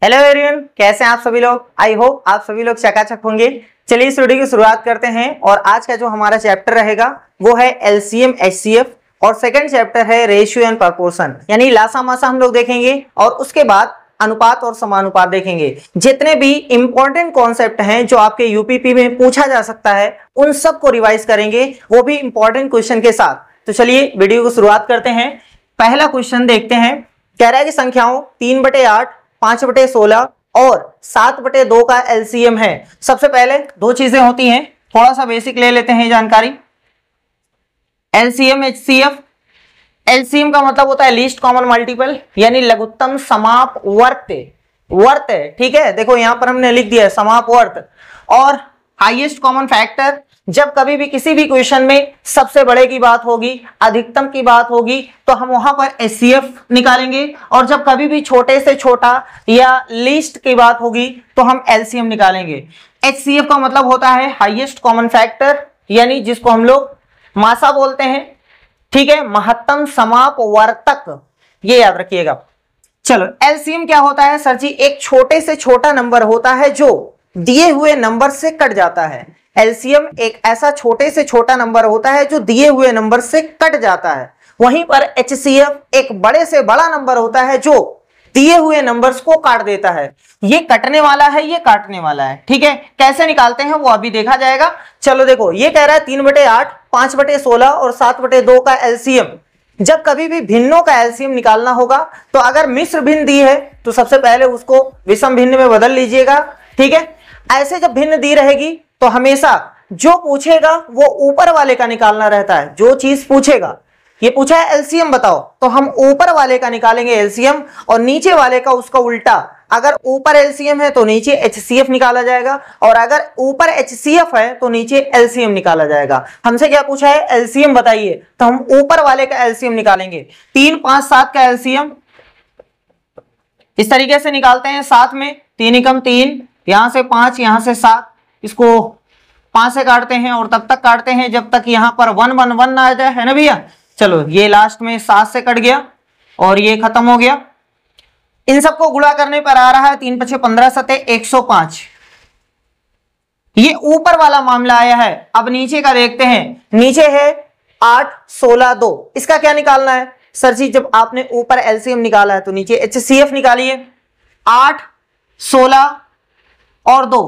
Hello everyone, कैसे हैं आप सभी लोग। आई होप आप सभी लोग चकाचक होंगे। चलिए इस वीडियो की शुरुआत करते हैं और आज का जो हमारा चैप्टर रहेगा वो है एलसीएम एचसीएफ और सेकंड चैप्टर है रेशियो एंड प्रोपोर्शन, यानी लासा मासा हम लोग देखेंगे और उसके बाद अनुपात और समानुपात देखेंगे। जितने भी इंपॉर्टेंट कॉन्सेप्ट हैं जो आपके यूपीपी में पूछा जा सकता है उन सबको रिवाइज करेंगे, वो भी इंपॉर्टेंट क्वेश्चन के साथ। तो चलिए वीडियो को शुरुआत करते हैं। पहला क्वेश्चन देखते हैं। कह रहा है कि संख्याओं 3/8, 5/16 और 7/2 का एलसीएम है। सबसे पहले दो चीजें होती हैं, थोड़ा सा बेसिक ले लेते हैं जानकारी। एलसीएम एचसीएफ, एलसीएम का मतलब होता है लीस्ट कॉमन मल्टीपल, यानी लघुत्तम समापवर्त। ठीक है, देखो यहां पर हमने लिख दिया है समापवर्त। और हाईएस्ट कॉमन फैक्टर, जब कभी भी किसी भी क्वेश्चन में सबसे बड़े की बात होगी, अधिकतम की बात होगी, तो हम वहां पर एचसीएफ निकालेंगे, और जब कभी भी छोटे से छोटा या लीस्ट की बात होगी तो हम एलसीएम निकालेंगे। एचसीएफ का मतलब होता है हाईएस्ट कॉमन फैक्टर, यानी जिसको हम लोग मासा बोलते हैं। ठीक है, महत्तम समापवर्तक, ये याद रखिएगा। चलो एलसीएम क्या होता है सर जी? एक छोटे से छोटा नंबर होता है जो दिए हुए नंबर से कट जाता है। एलसीएम एक ऐसा छोटे से छोटा नंबर होता है जो दिए हुए नंबर से कट जाता है। वहीं पर एचसीएफ एक बड़े से बड़ा नंबर होता है जो दिए हुए नंबर्स को काट देता है। ये कटने वाला है, ये काटने वाला है। ठीक है, कैसे निकालते हैं वो अभी देखा जाएगा। चलो देखो, ये कह रहा है 3/8, 5/16 और 7/2 का एलसीएम। जब कभी भी भिन्नों का एलसीएम निकालना होगा तो अगर मिश्र भिन्न दी है तो सबसे पहले उसको विषम भिन्न में बदल लीजिएगा। ठीक है, ऐसे जब भिन्न दी रहेगी तो हमेशा जो पूछेगा वो ऊपर वाले का निकालना रहता है। जो चीज पूछेगा, ये पूछा है एलसीएम बताओ, तो हम ऊपर वाले का निकालेंगे एलसीएम, और नीचे वाले का उसका उल्टा। अगर ऊपर एलसीएम है तो नीचे एचसीएफ निकाला जाएगा, और अगर ऊपर एचसीएफ है तो नीचे एलसीएम निकाला जाएगा। हमसे क्या पूछा है? एलसीएम बताइए, तो हम ऊपर वाले का एलसीएम निकालेंगे। 3, 5, 7 का एलसीएम इस तरीके से निकालते हैं। 7 में 3 एकम 3, यहां से 5, यहां से 7, इसको 5 से काटते हैं और तब तक काटते हैं जब तक यहां पर 1 1 1 ना आ जाए, है ना भैया। चलो ये लास्ट में 7 से कट गया और ये खत्म हो गया। इन सबको गुणा करने पर आ रहा है 3 × 5 = 15, 7 = 105। ये ऊपर वाला मामला आया है। अब नीचे का देखते हैं। नीचे है 8, 16, 2। इसका क्या निकालना है सर जी? जब आपने ऊपर एलसीएम निकाला है तो नीचे एचसीएफ निकालिए। 8, 16 और 2,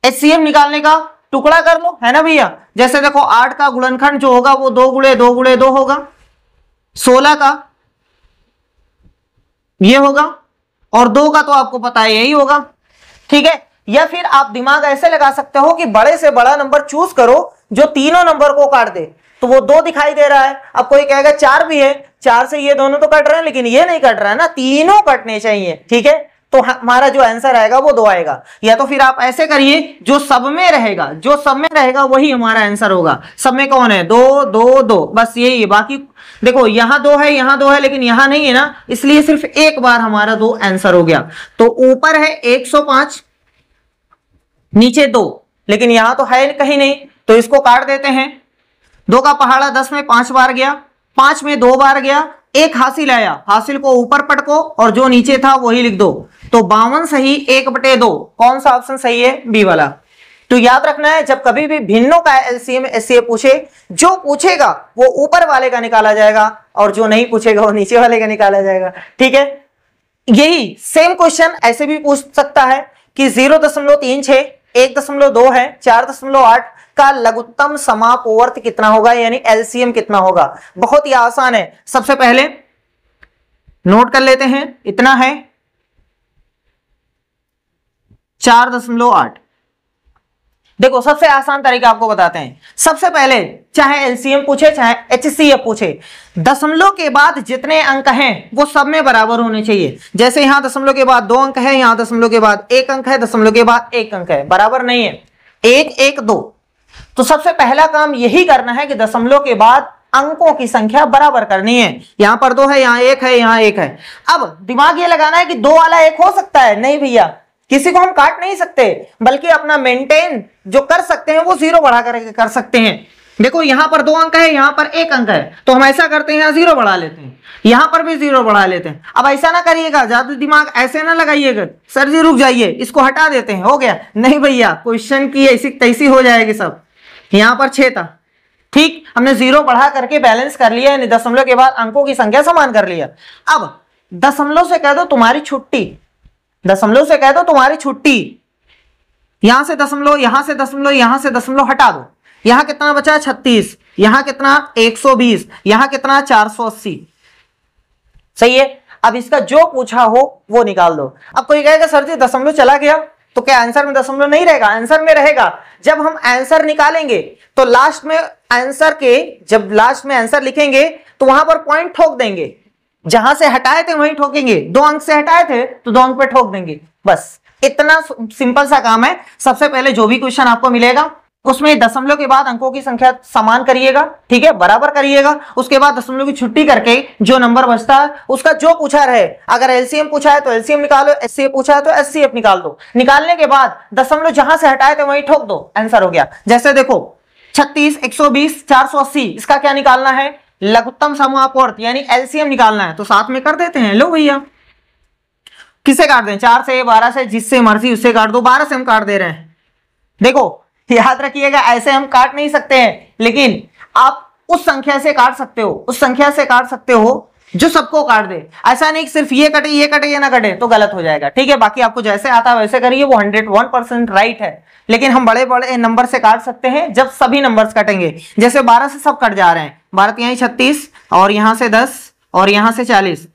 एचसीएफ निकालने का टुकड़ा कर लो, है ना भैया। जैसे देखो 8 का गुणनखंड जो होगा वो 2 × 2 × 2 होगा, 16 का ये होगा, और 2 का तो आपको पता है यही होगा। ठीक है, या फिर आप दिमाग ऐसे लगा सकते हो कि बड़े से बड़ा नंबर चूज करो जो तीनों नंबर को काट दे। तो वो 2 दिखाई दे रहा है। अब कोई कहेगा 4 भी है, 4 से ये दोनों तो कट रहे हैं लेकिन ये नहीं कट रहा है ना, तीनों कटने चाहिए। ठीक है, तो हमारा जो आंसर आएगा वो 2 आएगा। या तो फिर आप ऐसे करिए, जो सब में रहेगा, जो सब में रहेगा वही हमारा आंसर होगा। सब में कौन है? 2 2 2, बस यही है। बाकी देखो यहाँ 2 है, यहाँ 2 है, लेकिन यहाँ नहीं है ना, इसलिए सिर्फ एक बार हमारा 2 आंसर हो गया। तो ऊपर है 105, नीचे 2, लेकिन यहां तो है कहीं नहीं, तो इसको काट देते हैं। 2 का पहाड़ा 10 में 5 बार गया, 5 में 2 बार गया, एक हासिल आया, हासिल को ऊपर पटको और जो नीचे था वही लिख दो। तो 52 सही 1/2। कौन सा ऑप्शन सही है? बी वाला। तो याद रखना है, जब कभी भी भिन्नों का एलसीएम एचसीएफ पूछे, जो पूछेगा वो ऊपर वाले का निकाला जाएगा और जो नहीं पूछेगा वो नीचे वाले का निकाला जाएगा। ठीक है, यही सेम क्वेश्चन ऐसे भी पूछ सकता है कि 0.36, 1.2 है, 4.8 का लघुत्तम समापवर्त कितना होगा, यानी एलसीएम कितना होगा। बहुत ही आसान है। सबसे पहले नोट कर लेते हैं, इतना है 4.8। देखो सबसे आसान तरीका आपको बताते हैं। सबसे पहले चाहे एलसीएम पूछे चाहे एचसीएफ पूछे, दशमलव के बाद जितने अंक हैं वो सब में बराबर होने चाहिए। जैसे यहां दशमलव के बाद 2 अंक है, यहां दशमलव के बाद 1 अंक है, दशमलव के बाद 1 अंक है, बराबर नहीं है। 1 1 2। तो सबसे पहला काम यही करना है कि दशमलव के बाद अंकों की संख्या बराबर करनी है। यहां पर 2 है, यहां 1 है, यहां 1 है। अब दिमाग ये लगाना है कि 2 वाला 1 हो सकता है, नहीं भैया, किसी को हम काट नहीं सकते, बल्कि अपना मेंटेन जो कर सकते हैं वो 0 बढ़ा करके कर सकते हैं। देखो यहाँ पर 2 अंक है, यहाँ पर 1 अंक है, तो हम ऐसा करते हैं यहाँ 0 बढ़ा लेते हैं, यहाँ पर भी 0 बढ़ा लेते हैं। अब ऐसा ना करिएगा, ज्यादा दिमाग ऐसे ना लगाइएगा, सर जी रुक जाइए इसको हटा देते हैं, हो गया, नहीं भैया क्वेश्चन की ऐसी तैसी हो जाएगी सब। यहाँ पर 6 था, ठीक, हमने 0 बढ़ा करके बैलेंस कर लिया, यानी दशमलव के बाद अंकों की संख्या समान कर लिया। अब दशमलव से कह दो तुम्हारी छुट्टी, दशमलव से कह दो तुम्हारी छुट्टी, यहां से दशमलव, यहां से दशमलव, यहां से दशमलव हटा दो, यहां कितना बचा 36, यहां कितना 120, यहां कितना 480, सही है। अब इसका जो पूछा हो वो निकाल दो। अब कोई कहेगा सर जी दशमलव चला गया तो क्या आंसर में दशमलव नहीं रहेगा? आंसर में रहेगा। जब हम आंसर निकालेंगे तो लास्ट में आंसर के, जब लास्ट में आंसर लिखेंगे तो वहां पर पॉइंट ठोक देंगे, जहां से हटाए थे वहीं ठोकेंगे, 2 अंक से हटाए थे तो 2 अंक पे ठोक देंगे, बस इतना सिंपल सा काम है। सबसे पहले जो भी क्वेश्चन आपको मिलेगा उसमें दशमलव के बाद अंकों की संख्या समान करिएगा, ठीक है, बराबर करिएगा। उसके बाद दशमलव की छुट्टी करके जो नंबर बचता है उसका जो पूछा रहे, अगर एलसीएम पूछा है तो एलसीएम निकालो, एचसीएफ पूछा है तो एचसीएफ निकाल दो। निकालने के बाद दशमलव जहां से हटाए थे वहीं ठोक दो, आंसर हो गया। जैसे देखो 36, 120, 480, इसका क्या निकालना है? लघुत्तम समूहापवर्त यानी एलसीएम निकालना है, तो साथ में कर देते हैं। लो भैया किसे काट दें? 4 से, 12 से, जिससे मर्जी उससे काट दो। 12 से हम काट दे रहे हैं। देखो याद रखिएगा ऐसे हम काट नहीं सकते हैं, लेकिन आप उस संख्या से काट सकते हो, उस संख्या से काट सकते हो जो सबको काट दे। ऐसा नहीं कि सिर्फ ये कटे ये ना कटे तो गलत हो जाएगा, ठीक है। बाकी आपको जैसे आता है वैसे करिए, वो 101% राइट है। लेकिन हम बड़े बड़े नंबर से काट सकते हैं जब सभी नंबर्स कटेंगे। जैसे 12 से सब कट जा रहे हैं, 12 यहीं 36 और यहां से 10 और यहां से 40।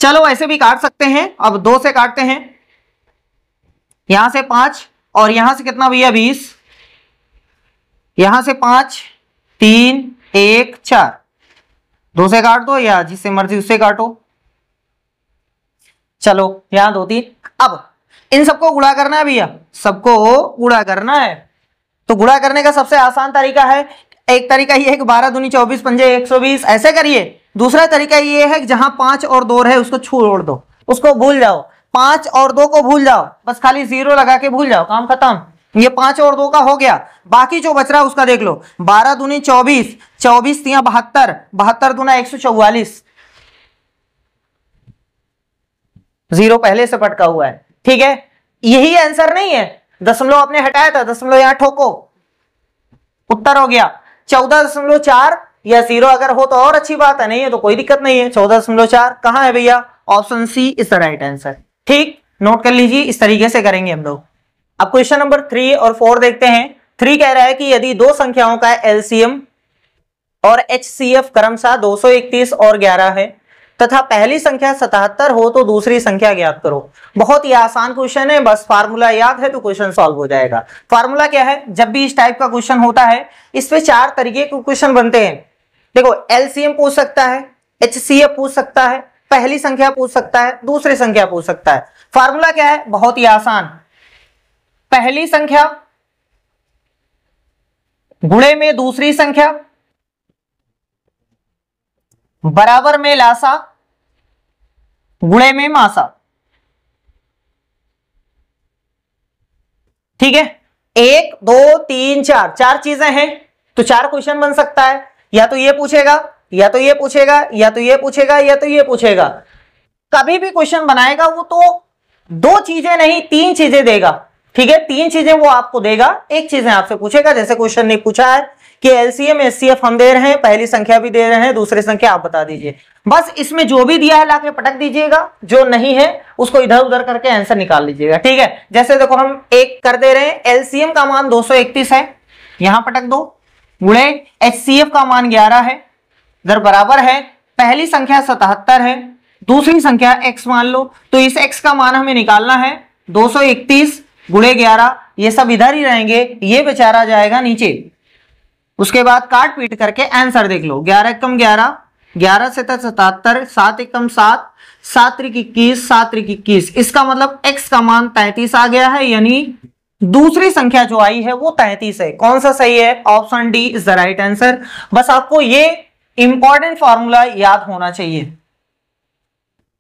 चलो ऐसे भी काट सकते हैं। अब 2 से काटते हैं, यहां से 5 और यहां से कितना भैया 20, यहां से 5, 3, 1, 4। 2 से काट दो या जिससे मर्जी उससे काटो। चलो यहां 2, 3। अब इन सबको गुणा करना है भैया, सबको गुणा करना है। तो गुणा करने का सबसे आसान तरीका है, एक तरीका ये है कि 12 दूनी 24 पंजे 120 ऐसे करिए। दूसरा तरीका ये है कि जहां 5 और 2 रहे उसको छोड़ दो, उसको भूल जाओ, 5 और 2 को भूल जाओ, बस खाली 0 लगा के भूल जाओ, काम खत्म। ये 5 और 2 का हो गया। बाकी जो बच रहा है उसका देख लो, 12 दूनी 24, 24 तिया 72, 72 दूना 144, 0 पहले से पटका हुआ है, ठीक है। यही आंसर नहीं है, दशमलव आपने हटाया था, दशमलव यहां ठोको, उत्तर हो गया 14.4 या 0 अगर हो तो और अच्छी बात है, नहीं है तो कोई दिक्कत नहीं है। 14.4 कहां है भैया? Option C is the right answer, ठीक, नोट कर लीजिए। इस तरीके से करेंगे हम लोग। अब क्वेश्चन नंबर 3 और 4 देखते हैं। 3 कह रहा है कि यदि 2 संख्याओं का एलसीएम और एचसीएफ क्रमशः 231 और 11 है तथा पहली संख्या 77 हो तो दूसरी संख्या ज्ञात करो। बहुत ही आसान क्वेश्चन है, बस फार्मूला याद है तो क्वेश्चन सॉल्व हो जाएगा। फार्मूला क्या है? जब भी इस टाइप का क्वेश्चन होता है इस पे 4 तरीके के क्वेश्चन बनते हैं। देखो एलसीएम पूछ सकता है, एचसीएफ पूछ सकता है, पहली संख्या पूछ सकता है, दूसरी संख्या पूछ सकता है। फार्मूला क्या है? बहुत ही आसान, पहली संख्या गुणे में दूसरी संख्या बराबर में लासा गुणे में मासा, ठीक है। 1, 2, 3, 4 4 चीजें हैं तो 4 क्वेश्चन बन सकता है। या तो ये पूछेगा, या तो ये पूछेगा, या तो ये पूछेगा, या तो ये पूछेगा। कभी भी क्वेश्चन बनाएगा वो तो 2 चीजें नहीं 3 चीजें देगा, ठीक है। 3 चीजें वो आपको देगा, 1 चीजें आपसे पूछेगा। जैसे क्वेश्चन ने पूछा है कि एलसीएम एचसीएफ हम दे रहे हैं, पहली संख्या भी दे रहे हैं, दूसरी संख्या आप बता दीजिए। बस इसमें जो भी दिया है लाके पटक दीजिएगा, जो नहीं है उसको इधर उधर करके आंसर निकाल लीजिएगा, ठीक है। जैसे देखो हम एक कर दे रहे हैं, एलसीएम का मान 231 है, यहां पटक दो, गुणे एचसीएफ का मान 11 है, इधर बराबर है, पहली संख्या 77 है, दूसरी संख्या x मान लो, तो इस x का मान हमें निकालना है 231 गुणे 11, ये सब इधर ही रहेंगे, ये बेचारा जाएगा नीचे। उसके बाद काट पीट करके आंसर देख लो, 11 एकम 11, 11 से 77, 7 एकम 7, 7 त्रिक 21, 7 त्रिक 21। इसका मतलब x का मान 33 आ गया है, यानी दूसरी संख्या जो आई है वो 33 है। कौन सा सही है? Option D is the right answer. बस आपको ये इंपॉर्टेंट फॉर्मूला याद होना चाहिए,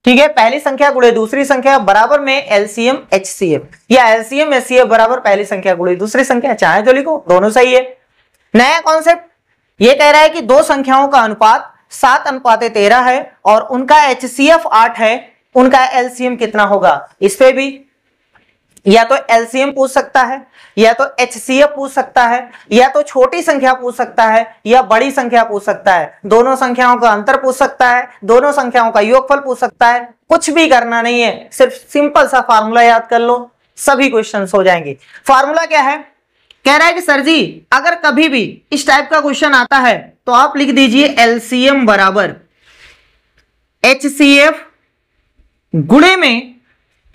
ठीक है। पहली संख्या गुणे दूसरी संख्या बराबर में एलसीएम एचसीएफ, या एलसीएम एचसीएफ बराबर पहली संख्या गुणे दूसरी संख्या, चाहे तो लिखो, दोनों सही है। नया कॉन्सेप्ट ये कह रहा है कि दो संख्याओं का अनुपात 7:13 है और उनका HCF 8 है, उनका LCM कितना होगा। इस पे भी या तो LCM पूछ सकता है, या तो HCF पूछ सकता है, या तो छोटी संख्या पूछ सकता है, या बड़ी संख्या पूछ सकता है, दोनों संख्याओं का अंतर पूछ सकता है, दोनों संख्याओं का योगफल पूछ सकता है। कुछ भी करना नहीं है, सिर्फ सिंपल सा फार्मूला याद कर लो, सभी क्वेश्चंस हो जाएंगे। फार्मूला क्या है, कह रहा है कि सर जी अगर कभी भी इस टाइप का क्वेश्चन आता है तो आप लिख दीजिए LCM बराबर HCF गुणे में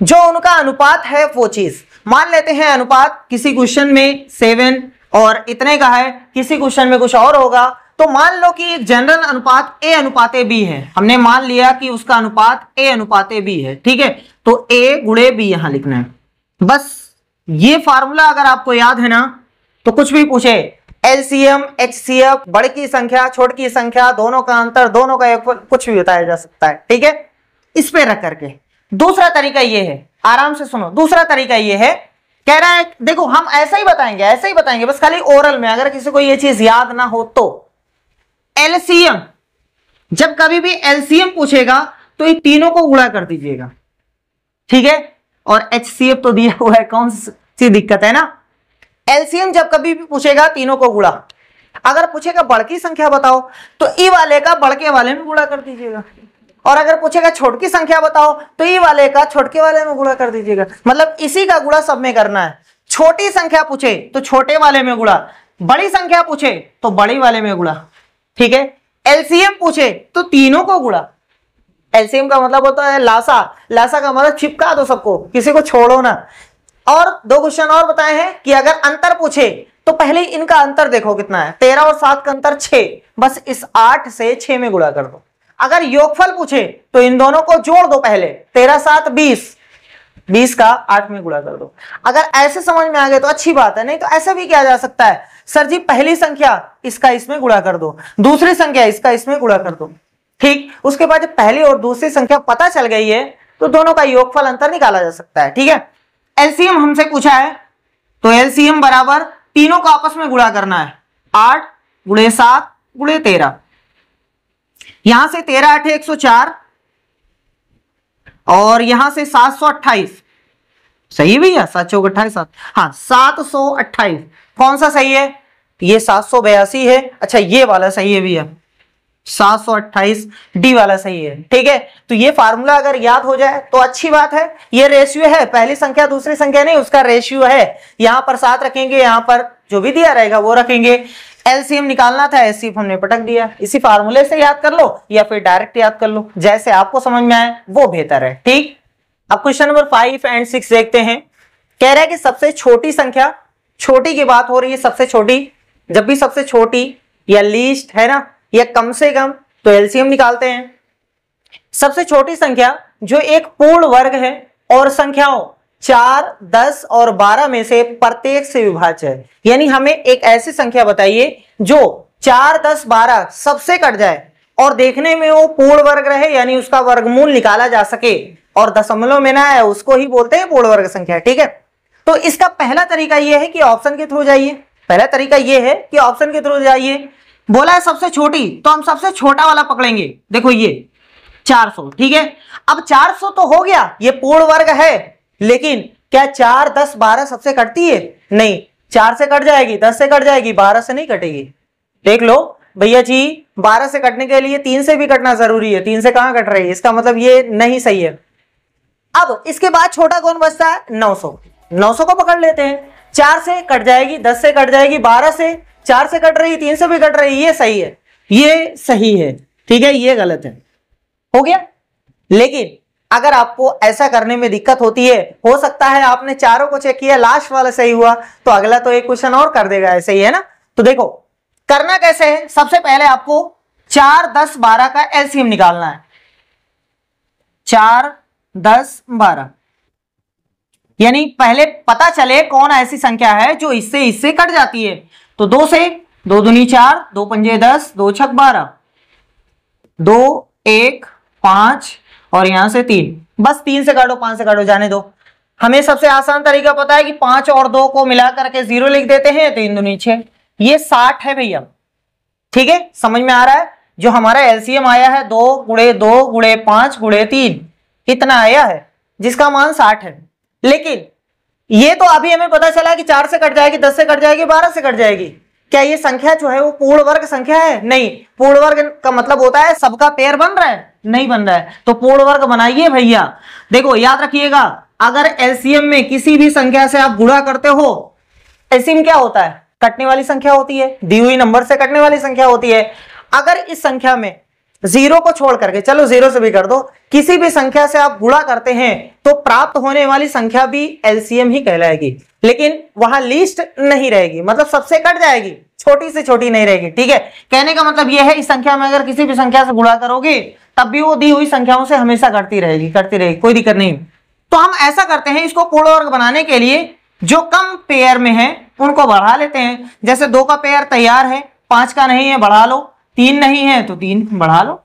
जो उनका अनुपात है वो चीज। मान लेते हैं अनुपात किसी क्वेश्चन में 7 और इतने का है, किसी क्वेश्चन में कुछ और होगा, तो मान लो कि एक जनरल अनुपात A अनुपात B है, हमने मान लिया कि उसका अनुपात A अनुपात B है, ठीक है, तो A गुणे B यहां लिखना है। बस ये फार्मूला अगर आपको याद है ना तो कुछ भी पूछे LCM HCF, बड़ी की संख्या छोटी की संख्या, दोनों का अंतर, दोनों का योगफल, कुछ भी बताया जा सकता है, ठीक है, इस पे रख करके। दूसरा तरीका ये है, आराम से सुनो, दूसरा तरीका ये है, कह रहा है देखो हम ऐसा ही बताएंगे, ऐसे ही बताएंगे, बस खाली ओरल में, अगर किसी को ये चीज याद ना हो तो LCM, जब कभी भी LCM पूछेगा तो ये तीनों को गुणा कर दीजिएगा, ठीक है, और HCF तो दिया हुआ है, कौन सी दिक्कत है ना। LCM जब कभी भी पूछेगा तीनों को गुणा, अगर पूछेगा बड़की संख्या बताओ तो ई वाले का बड़के वाले में गुणा कर दीजिएगा, और अगर पूछेगा छोटकी संख्या बताओ तो ई वाले का छोटके वाले में गुणा कर दीजिएगा। मतलब इसी का गुणा सब में करना है। छोटी संख्या पूछे तो छोटे वाले में गुणा, बड़ी संख्या पूछे तो बड़ी वाले में गुणा, ठीक है। LCM पूछे तो तीनों को गुणा। LCM का मतलब होता है लासा, लासा का मतलब चिपका दो सबको, किसी को छोड़ो ना। और दो क्वेश्चन और बताए हैं कि अगर अंतर पूछे तो पहले इनका अंतर देखो कितना है, 13 और 7 का अंतर 6, बस इस 8 से 6 में गुणा कर दो। अगर योगफल पूछे तो इन दोनों को जोड़ दो, पहले 13 7 20, 20 का 8 में गुणा कर दो। अगर ऐसे समझ में आ गए तो अच्छी बात है, नहीं तो ऐसा भी किया जा सकता है, सर जी पहली संख्या इसका इसमें गुणा कर दो, दूसरी संख्या इसका इसमें गुणा कर दो, ठीक। उसके बाद जब पहली और दूसरी संख्या पता चल गई है तो दोनों का योगफल अंतर निकाला जा सकता है, ठीक है। LCM हमसे पूछा है तो LCM बराबर तीनों को आपस में गुणा करना है, 8 गुणे 7 गुणे 13, यहां से 13 8 104 और यहां से 728, सही भैया, 7 चौक 28, हाँ 728, कौन सा सही है, ये 782 है, अच्छा ये वाला सही है भैया, 728 डी वाला सही है, ठीक है। तो ये फार्मूला अगर याद हो जाए तो अच्छी बात है। ये रेशियो है, पहली संख्या दूसरी संख्या नहीं, उसका रेशियो है। यहां पर 7 रखेंगे, यहां पर जो भी दिया रहेगा वो रखेंगे। LCM निकालना था, HCF हमने पटक दिया। इसी फार्मूले से याद कर लो या फिर डायरेक्ट याद कर लो, जैसे आपको समझ में आए वो बेहतर है, ठीक। अब क्वेश्चन नंबर 5 और 6 देखते हैं। कह रहा है कि सबसे छोटी संख्या, छोटी की बात हो रही है, सबसे छोटी, जब भी सबसे छोटी या लीस्ट है ना, या कम से कम, तो LCM निकालते हैं। सबसे छोटी संख्या जो एक पूर्ण वर्ग है और संख्याओं 4, 10 और 12 में से प्रत्येक से विभाज्य है, यानी हमें एक ऐसी संख्या बताइए जो 4, 10, 12 सबसे कट जाए और देखने में वो पूर्ण वर्ग रहे, यानी उसका वर्गमूल निकाला जा सके और दशमलव में ना आए, उसको ही बोलते हैं पूर्ण वर्ग संख्या, ठीक है। तो इसका पहला तरीका यह है कि ऑप्शन के थ्रू जाइए। पहला तरीका यह है कि ऑप्शन के थ्रू जाइए। बोला है सबसे छोटी, तो हम सबसे छोटा वाला पकड़ेंगे, देखो ये 400, ठीक है। अब 400 तो हो गया, ये पूर्ण वर्ग है, लेकिन क्या 4, 10, 12 सबसे कटती है? नहीं, 4 से कट जाएगी, 10 से कट जाएगी, 12 से नहीं कटेगी। देख लो भैया जी, 12 से कटने के लिए 3 से भी कटना जरूरी है, 3 से कहां कट रही है, इसका मतलब ये नहीं सही है। अब इसके बाद छोटा कौन बचता है? 900, 900 को पकड़ लेते हैं। 4 से कट जाएगी, 10 से कट जाएगी, 12 से, 4 से कट रही, 3 से भी कट रही, ये सही है, ये सही है, ठीक है, ये गलत है, हो गया। लेकिन अगर आपको ऐसा करने में दिक्कत होती है, हो सकता है आपने चारों को चेक किया, लास्ट वाला सही हुआ, तो अगला तो एक क्वेश्चन और कर देगा, ऐसे ही है ना। तो देखो करना कैसे है, सबसे पहले आपको 4, 10, 12 का LCM निकालना है। 4, 10, 12, यानी पहले पता चले कौन ऐसी संख्या है जो इससे कट जाती है। तो 2 से, 2 दूनी 4, 2 पंजे 10, 2 छक 12, 2 1 5 और यहां से 3, बस 3 से काटो, 5 से काटो, जाने दो। हमें सबसे आसान तरीका पता है कि 5 और 2 को मिला करके 0 लिख देते हैं, 3 दूनी 6, ये 60 है भैया, ठीक है, समझ में आ रहा है। जो हमारा एलसीएम आया है 2 गुणे 2 गुणे 5 गुणे 3 इतना आया है, जिसका मान 60 है। लेकिन ये तो अभी हमें पता चला कि 4 से कट जाएगी, 10 से कट जाएगी, 12 से कट जाएगी। क्या ये संख्या जो है वो पूर्ण वर्ग संख्या है? नहीं। पूर्ण वर्ग का मतलब होता है सबका पेयर बन रहा है, नहीं बन रहा है, तो पूर्ण वर्ग बनाइए भैया। देखो याद रखिएगा, अगर एलसीएम में किसी भी संख्या से आप गुणा करते हो, एलसीएम क्या होता है? कटने वाली संख्या होती है, दी हुई नंबर से कटने वाली संख्या होती है। अगर इस संख्या में जीरो को छोड़ करके, चलो जीरो से भी कर दो, किसी भी संख्या से आप गुणा करते हैं तो प्राप्त होने वाली संख्या भी एलसीएम ही कहलाएगी, लेकिन वहां लीस्ट नहीं रहेगी, मतलब सबसे कट जाएगी, छोटी से छोटी नहीं रहेगी, ठीक है। कहने का मतलब यह है इस संख्या में अगर किसी भी संख्या से गुणा करोगे तब भी वो दी हुई संख्याओं से हमेशा करती रहेगी, कोई दिक्कत नहीं। तो हम ऐसा करते हैं, इसको पूर्ण वर्ग बनाने के लिए जो कम पेयर में है उनको बढ़ा लेते हैं। जैसे 2 का पेयर तैयार है, 5 का नहीं है, बढ़ा लो, 3 नहीं है तो 3 बढ़ा लो,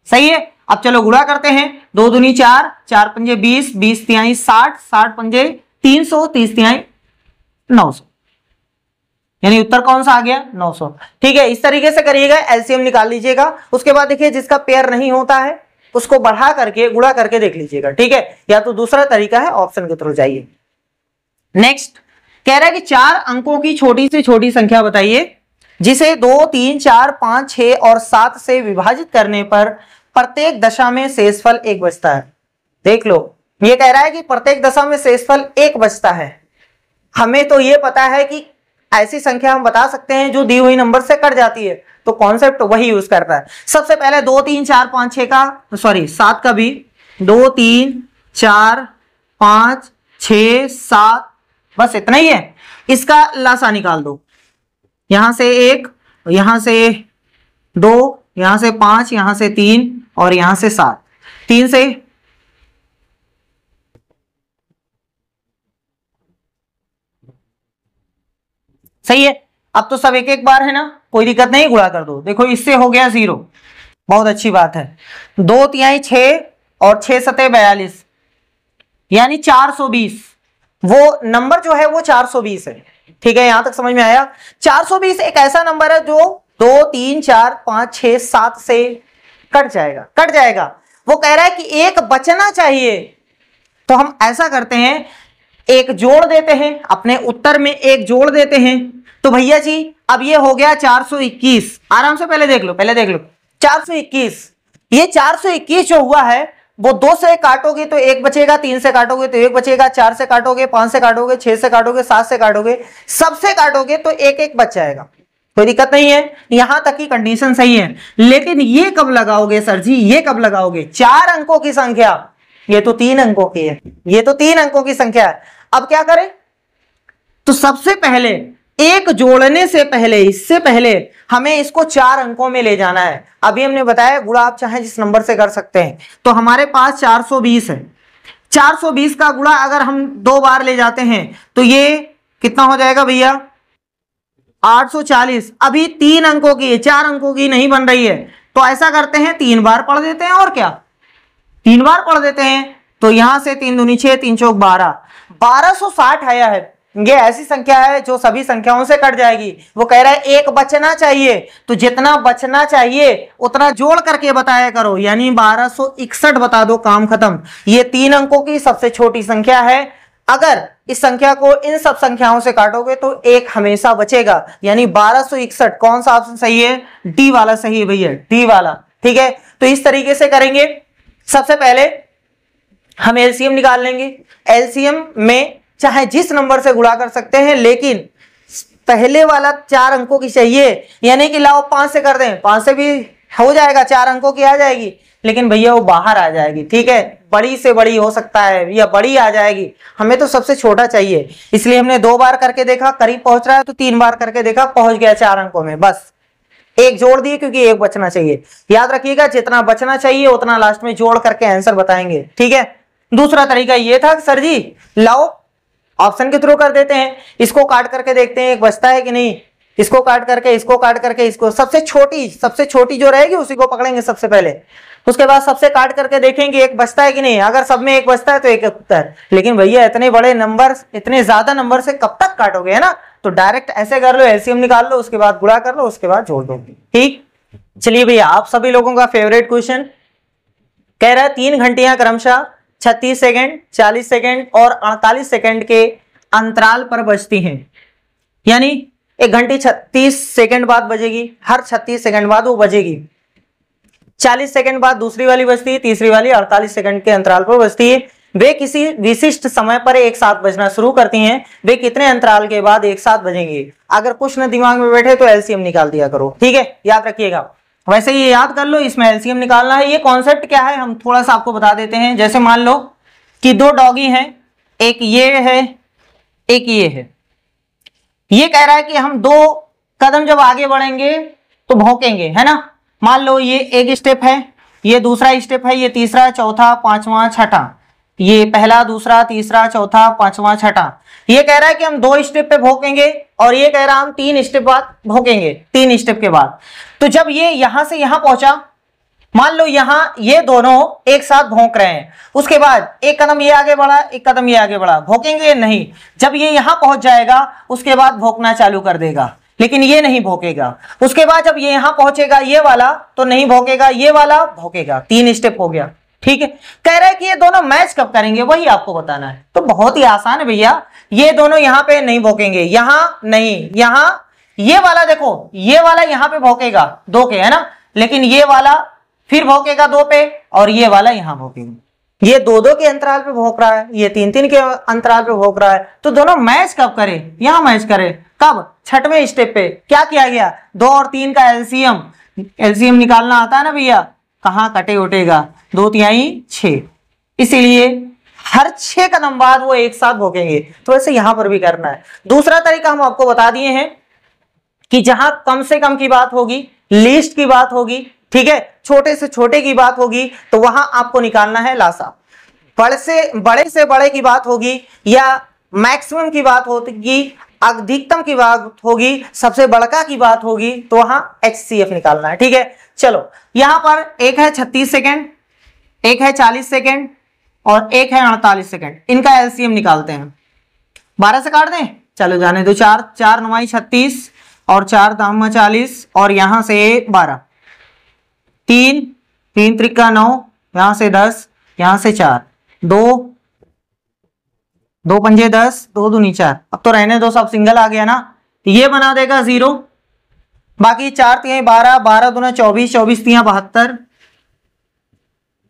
सही है। अब चलो गुणा करते हैं, 2 दूनी 4, 4 पंजे 20, 20 तिहाई 60, 60 पंजे 300, 30 तिहाई 900, यानी उत्तर कौन सा आ गया? 900, ठीक है। इस तरीके से करिएगा, एलसीएम निकाल लीजिएगा। उसके बाद देखिए जिसका पेयर नहीं होता है उसको बढ़ा करके गुणा करके देख लीजिएगा, ठीक है। या तो दूसरा तरीका है, ऑप्शन के थ्रू जाइए। नेक्स्ट कह रहा है कि 4 अंकों की छोटी से छोटी संख्या बताइए जिसे 2, 3, 4, 5, 6 और 7 से विभाजित करने पर प्रत्येक दशा में शेषफल 1 बचता है। देख लो, ये कह रहा है कि प्रत्येक दशा में शेषफल 1 बचता है। हमें तो ये पता है कि ऐसी संख्या हम बता सकते हैं जो दी हुई नंबर से कट जाती है, तो कॉन्सेप्ट वही यूज करता है। सबसे पहले 2, 3, 4, 5, 6 का, सॉरी 7 का भी, 2, 3, 4, 5, 6, 7, बस इतना ही है। इसका लासा निकाल दो, यहां से 1, यहां से 2, यहां से 5, यहां से 3 और यहां से 7, 3 से सही है। अब तो सब एक एक बार है ना, कोई दिक्कत नहीं, गुणा कर दो। देखो इससे हो गया 0, बहुत अच्छी बात है। 2 तिहाई 6 और 6 सतह 42, यानी 420। वो नंबर जो है वो 420 है, ठीक है। यहां तक समझ में आया। 420 एक ऐसा नंबर है जो 2, 3, 4, 5, 6, 7 से कट जाएगा। वो कह रहा है कि 1 बचना चाहिए, तो हम ऐसा करते हैं, 1 जोड़ देते हैं, अपने उत्तर में 1 जोड़ देते हैं। तो भैया जी अब ये हो गया 421, आराम से पहले देख लो 421। ये 421 जो हुआ है वो 2 से काटोगे तो 1 बचेगा, 3 से काटोगे तो 1 बचेगा, 4 से काटोगे, 5 से काटोगे, 6 से काटोगे, 7 से काटोगे, सबसे काटोगे तो 1 बच जाएगा, कोई दिक्कत नहीं है। यहां तक की कंडीशन सही है। लेकिन ये कब लगाओगे सर जी? ये कब लगाओगे? 4 अंकों की संख्या, ये तो 3 अंकों की है, ये तो 3 अंकों की संख्या है। अब क्या करें? तो सबसे पहले 1 जोड़ने से पहले, इससे पहले हमें इसको 4 अंकों में ले जाना है। अभी हमने बताया गुणा आप चाहे जिस नंबर से कर सकते हैं। तो हमारे पास 420 है, 420 का गुणा अगर हम 2 बार ले जाते हैं तो ये कितना हो जाएगा भैया? 840। अभी 3 अंकों की है, 4 अंकों की नहीं बन रही है, तो ऐसा करते हैं 3 बार पढ़ देते हैं। और क्या, 3 बार पढ़ देते हैं। तो यहां से 3 दूनी 6, 3 चौक 12, 1260 आया है। ये ऐसी संख्या है जो सभी संख्याओं से कट जाएगी। वो कह रहा है 1 बचना चाहिए, तो जितना बचना चाहिए उतना जोड़ करके बताया करो, यानी 1261 बता दो, काम खत्म। ये 3 अंकों की सबसे छोटी संख्या है। अगर इस संख्या को इन सब संख्याओं से काटोगे तो 1 हमेशा बचेगा, यानी 1261। कौन सा ऑप्शन सही है? डी वाला सही है भैया, डी वाला, ठीक है। तो इस तरीके से करेंगे। सबसे पहले हम एलसीएम निकाल लेंगे। एलसीएम में चाहे जिस नंबर से गुणा कर सकते हैं, लेकिन पहले वाला 4 अंकों की चाहिए, यानी कि लाओ 5 से कर दें, 5 से भी हो जाएगा, 4 अंकों की आ जाएगी, लेकिन भैया वो बाहर आ जाएगी, ठीक है। बड़ी से बड़ी हो सकता है या बड़ी आ जाएगी, हमें तो सबसे छोटा चाहिए। इसलिए हमने 2 बार करके देखा, करीब पहुंच रहा है, तो 3 बार करके देखा, पहुंच गया 4 अंकों में। बस 1 जोड़ दिए क्योंकि 1 बचना चाहिए। याद रखिएगा जितना बचना चाहिए उतना लास्ट में जोड़ करके आंसर बताएंगे, ठीक है। दूसरा तरीका ये था सर जी लाओ ऑप्शन के थ्रू कर देते हैं, इसको काट करके देखते हैं 1 बचता है कि नहीं। इसको काट करके, इसको काट करके, इसको सबसे छोटी जो रहेगी उसी को पकड़ेंगे सबसे पहले। उसके बाद सबसे काट करके देखेंगे 1 बचता है कि नहीं। अगर सब में 1 बचता है तो 1 उत्तर। लेकिन भैया इतने बड़े नंबर, इतने ज्यादा नंबर से कब तक काटोगे, है ना। तो डायरेक्ट ऐसे कर लो, एलसीएम निकाल लो, उसके बाद गुणा कर लो, उसके बाद जोड़ दो। ठीक, चलिए भैया आप सभी लोगों का फेवरेट क्वेश्चन कह रहा है 3 घंटियां क्रमशः 36 सेकंड, 40 सेकंड और 48 सेकंड के अंतराल पर बजती हैं, यानी 1 घंटी 36 सेकंड बाद बजेगी, हर 36 सेकंड बाद वो बजेगी, 40 सेकंड बाद दूसरी वाली बजती है, तीसरी वाली 48 सेकंड के अंतराल पर बजती है। वे किसी विशिष्ट समय पर एक साथ बजना शुरू करती हैं, वे कितने अंतराल के बाद एक साथ बजेंगे? अगर कुछ न दिमाग में बैठे तो एलसीएम निकाल दिया करो, ठीक है, याद रखिएगा। वैसे ये याद कर लो, इसमें एलसीएम निकालना है। ये कॉन्सेप्ट क्या है हम थोड़ा सा आपको बता देते हैं। जैसे मान लो कि 2 डॉगी हैं, एक ये है एक ये है, ये कह रहा है कि हम 2 कदम जब आगे बढ़ेंगे तो भौंकेंगे, है ना। मान लो ये एक स्टेप है, ये दूसरा स्टेप है, ये तीसरा, चौथा, पांचवा, छठा, ये पहला, दूसरा, तीसरा, चौथा, पांचवा, छठा। ये कह रहा है कि हम 2 स्टेप पे भौंकेंगे और ये कह रहा है हम 3 स्टेप बाद भौंकेंगे, 3 स्टेप के बाद। तो जब ये यहां से यहां पहुंचा, मान लो यहां ये दोनों एक साथ भौंक रहे हैं, उसके बाद एक कदम ये आगे बढ़ा, एक कदम ये आगे बढ़ा, भौंकेंगे नहीं। जब ये यहां पहुंच जाएगा उसके बाद भौंकना चालू कर देगा, लेकिन ये नहीं भौंकेगा। उसके बाद जब ये यहां पहुंचेगा ये वाला तो नहीं भौंकेगा, ये वाला भौंकेगा। 3 स्टेप हो गया, ठीक है। कह रहा है कि ये दोनों मैच कब करेंगे, वही आपको बताना है। तो बहुत ही आसान है भैया, ये दोनों यहां पे नहीं भौंकेंगे, यहां नहीं, यहां ये वाला देखो, ये वाला यहां पे भौंकेगा 2 के, है ना, लेकिन ये वाला फिर भौंकेगा 2 पे और ये वाला यहां भौंकेगा। ये 2-2 के अंतराल पे भौंक रहा है, ये 3-3 के अंतराल पे भौंक रहा है। तो दोनों मैच कब करे, यहां मैच करे। कब? 6वें स्टेप पे। क्या किया गया, 2 और 3 का एलसीएम निकालना आता है ना भैया, कहां कटे उठेगा, 2 तिहाई 6, इसीलिए हर 6 कदम बाद वो एक साथ भौंकेंगे। तो ऐसे यहां पर भी करना है। दूसरा तरीका हम आपको बता दिए हैं कि जहां कम से कम की बात होगी, लीस्ट की बात होगी, ठीक है, छोटे से छोटे की बात होगी, तो वहां आपको निकालना है लासा। बड़े से बड़े की बात होगी या मैक्सिमम की बात होगी, अधिकतम की बात होगी, सबसे बड़का की बात होगी, तो वहां HCF निकालना है, ठीक है। चलो यहां पर एक है 36 सेकंड, एक है 40 सेकंड और एक है 48 सेकंड। इनका एलसीएम निकालते हैं। 12 से काट दें, चलो जाने दो। 4 9 36 और 4 दाम 40 और यहां से 12, 3 त्रिका 9, यहां से 10, यहां से 4, 2 पंजे 10, 2 दूनी 4। अब तो रहने दो, सब सिंगल आ गया ना, ये बना देगा 0। बाकी 4 तिहाई 12, 12 दूना 24, 24 तिहाई 72,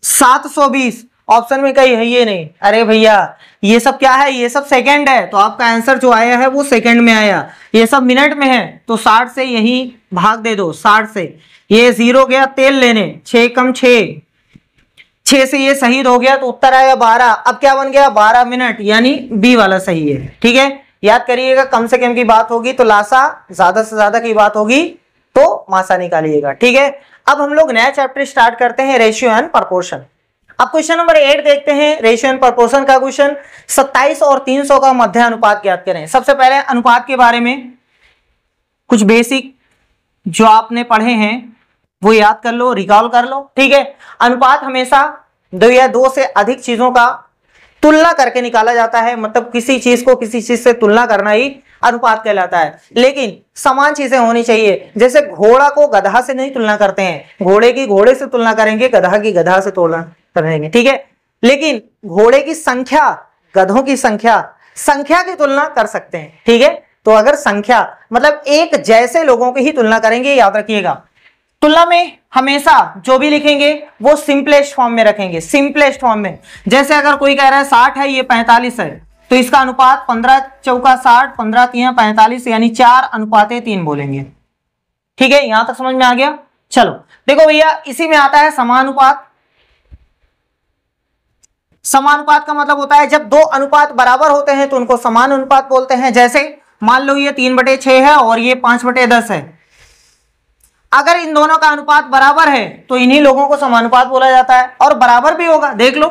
720। ऑप्शन में कहीं है ये नहीं। अरे भैया ये सब क्या है, ये सब सेकंड है, तो आपका आंसर जो आया है वो सेकंड में आया। ये सब मिनट में है, तो 60 से यही भाग दे दो, 60 से ये 0 गया तेल लेने, 6 कम 6, 6 से ये शहीद हो गया तो उत्तर आया 12। अब क्या बन गया, 12 मिनट, यानी बी वाला सही है, ठीक है। याद करिएगा, कम से कम की बात होगी तो लासा, ज्यादा से ज्यादा की बात होगी तो मासा निकालिएगा, ठीक है। अब हम लोग नया चैप्टर स्टार्ट करते हैं, रेशियो एंड प्रोपोर्शन। अब क्वेश्चन नंबर 8 देखते हैं, रेशियो एंड प्रोपोर्शन का क्वेश्चन। 27 और 300 का मध्य अनुपात ज्ञात करें। सबसे पहले अनुपात के बारे में कुछ बेसिक जो आपने पढ़े हैं वो याद कर लो, रिकॉल कर लो, ठीक है। अनुपात हमेशा 2 या 2 से अधिक चीजों का तुलना करके निकाला जाता है, मतलब किसी चीज को किसी चीज से तुलना करना ही अनुपात कहलाता है। लेकिन समान चीजें होनी चाहिए, जैसे घोड़ा को गधा से नहीं तुलना करते हैं, घोड़े की घोड़े से तुलना करेंगे, गधा की गधा से तुलना करेंगे, ठीक है। लेकिन घोड़े की संख्या, गधों की संख्या की तुलना कर सकते हैं, ठीक है। तो अगर संख्या मतलब एक जैसे लोगों की ही तुलना करेंगे, याद रखिएगा। तुलना में हमेशा जो भी लिखेंगे वो सिंपलेस्ट फॉर्म में रखेंगे, सिंपलेस्ट फॉर्म में। जैसे अगर कोई कह रहा है 60 है, ये 45 है, तो इसका अनुपात 15 चौका 60, 15 तिहाई 45, यानी 4:3 बोलेंगे, ठीक है। यहां तक समझ में आ गया। चलो देखो भैया, इसी में आता है समानुपात। समानुपात का मतलब होता है जब 2 अनुपात बराबर होते हैं तो उनको समान अनुपात बोलते हैं। जैसे मान लो ये 3/6 है और ये 5/10 है। अगर इन दोनों का अनुपात बराबर है तो इन्हीं लोगों को समानुपात बोला जाता है। और बराबर भी होगा, देख लो,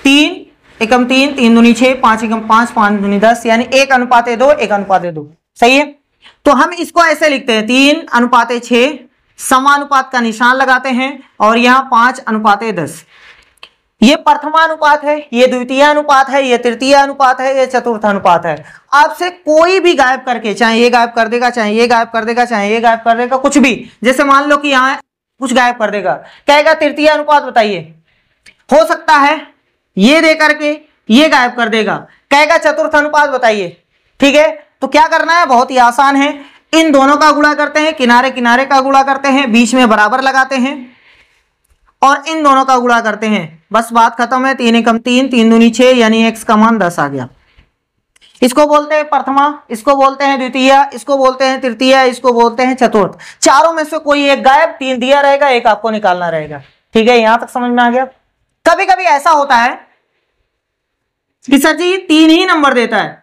3 एकम 3, 3 दूनी 6, 5 एकम 5, 5 दूनी 10, यानी 1:2, 1:2, सही है। तो हम इसको ऐसे लिखते हैं 3:6, समानुपात का निशान लगाते हैं और यहाँ 5:10। ये प्रथमानुपात है, ये द्वितीयानुपात है, ये तृतीयानुपात है, ये चतुर्थानुपात है। आपसे कोई भी गायब करके, चाहे ये गायब कर देगा, चाहे ये गायब कर देगा, चाहे ये गायब कर देगा, कुछ भी, जैसे मान लो कि यहाँ कुछ गायब कर देगा, कहेगा तृतीयानुपात बताइए, हो सकता है ये दे करके ये गायब कर देगा, कहेगा चतुर्थानुपात बताइए। ठीक है, तो क्या करना है, बहुत ही आसान है, इन दोनों का गुणा करते हैं, किनारे किनारे का गुणा करते हैं, बीच में बराबर लगाते हैं और इन दोनों का गुणा करते हैं, बस बात खत्म है। 3 एकम 3, 3 दूनी 6, यानी x का मान 10 आ गया। इसको बोलते हैं प्रथमा, इसको बोलते हैं द्वितीय, इसको बोलते हैं तृतीय, इसको बोलते हैं चतुर्थ। चारों में से कोई एक गायब, 3 दिया रहेगा, एक आपको निकालना रहेगा। ठीक है, यहां तक समझ में आ गया। कभी कभी ऐसा होता है कि सर जी 3 ही नंबर देता है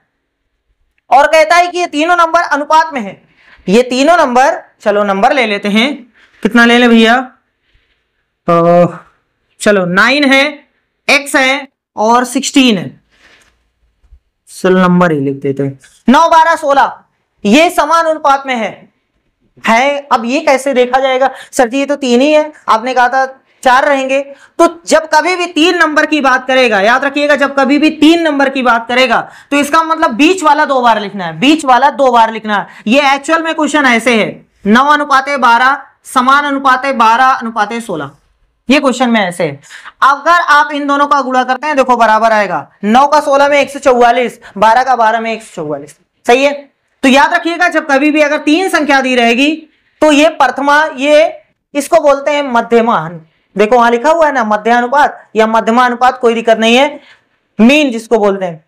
और कहता है कि ये तीनों नंबर अनुपात में है। ये तीनों नंबर, चलो नंबर ले लेते हैं, कितना ले ले भैया, चलो 9 है, x है और 16 है, चलो नंबर ही लिख देते हैं। 9, 12, 16 ये समान अनुपात में है। अब ये कैसे देखा जाएगा, सर जी ये तो 3 ही है, आपने कहा था 4 रहेंगे। तो जब कभी भी 3 नंबर की बात करेगा, याद रखिएगा, जब कभी भी 3 नंबर की बात करेगा तो इसका मतलब बीच वाला 2 बार लिखना है, बीच वाला 2 बार लिखना है। ये एक्चुअल में क्वेश्चन ऐसे है, 9:12 समान अनुपात 12:16, ये क्वेश्चन में ऐसे है। अगर आप इन दोनों का गुणा करते हैं, देखो बराबर आएगा, 9 का 16 में 144, 12 का 12 में 144, सही है। तो याद रखिएगा, जब कभी भी अगर 3 संख्या दी रहेगी तो ये प्रथमा, ये इसको बोलते हैं मध्यमान। देखो वहां लिखा हुआ है ना मध्यानुपात या मध्यमानुपात, कोई दिक्कत नहीं है, मीन जिसको बोलते हैं।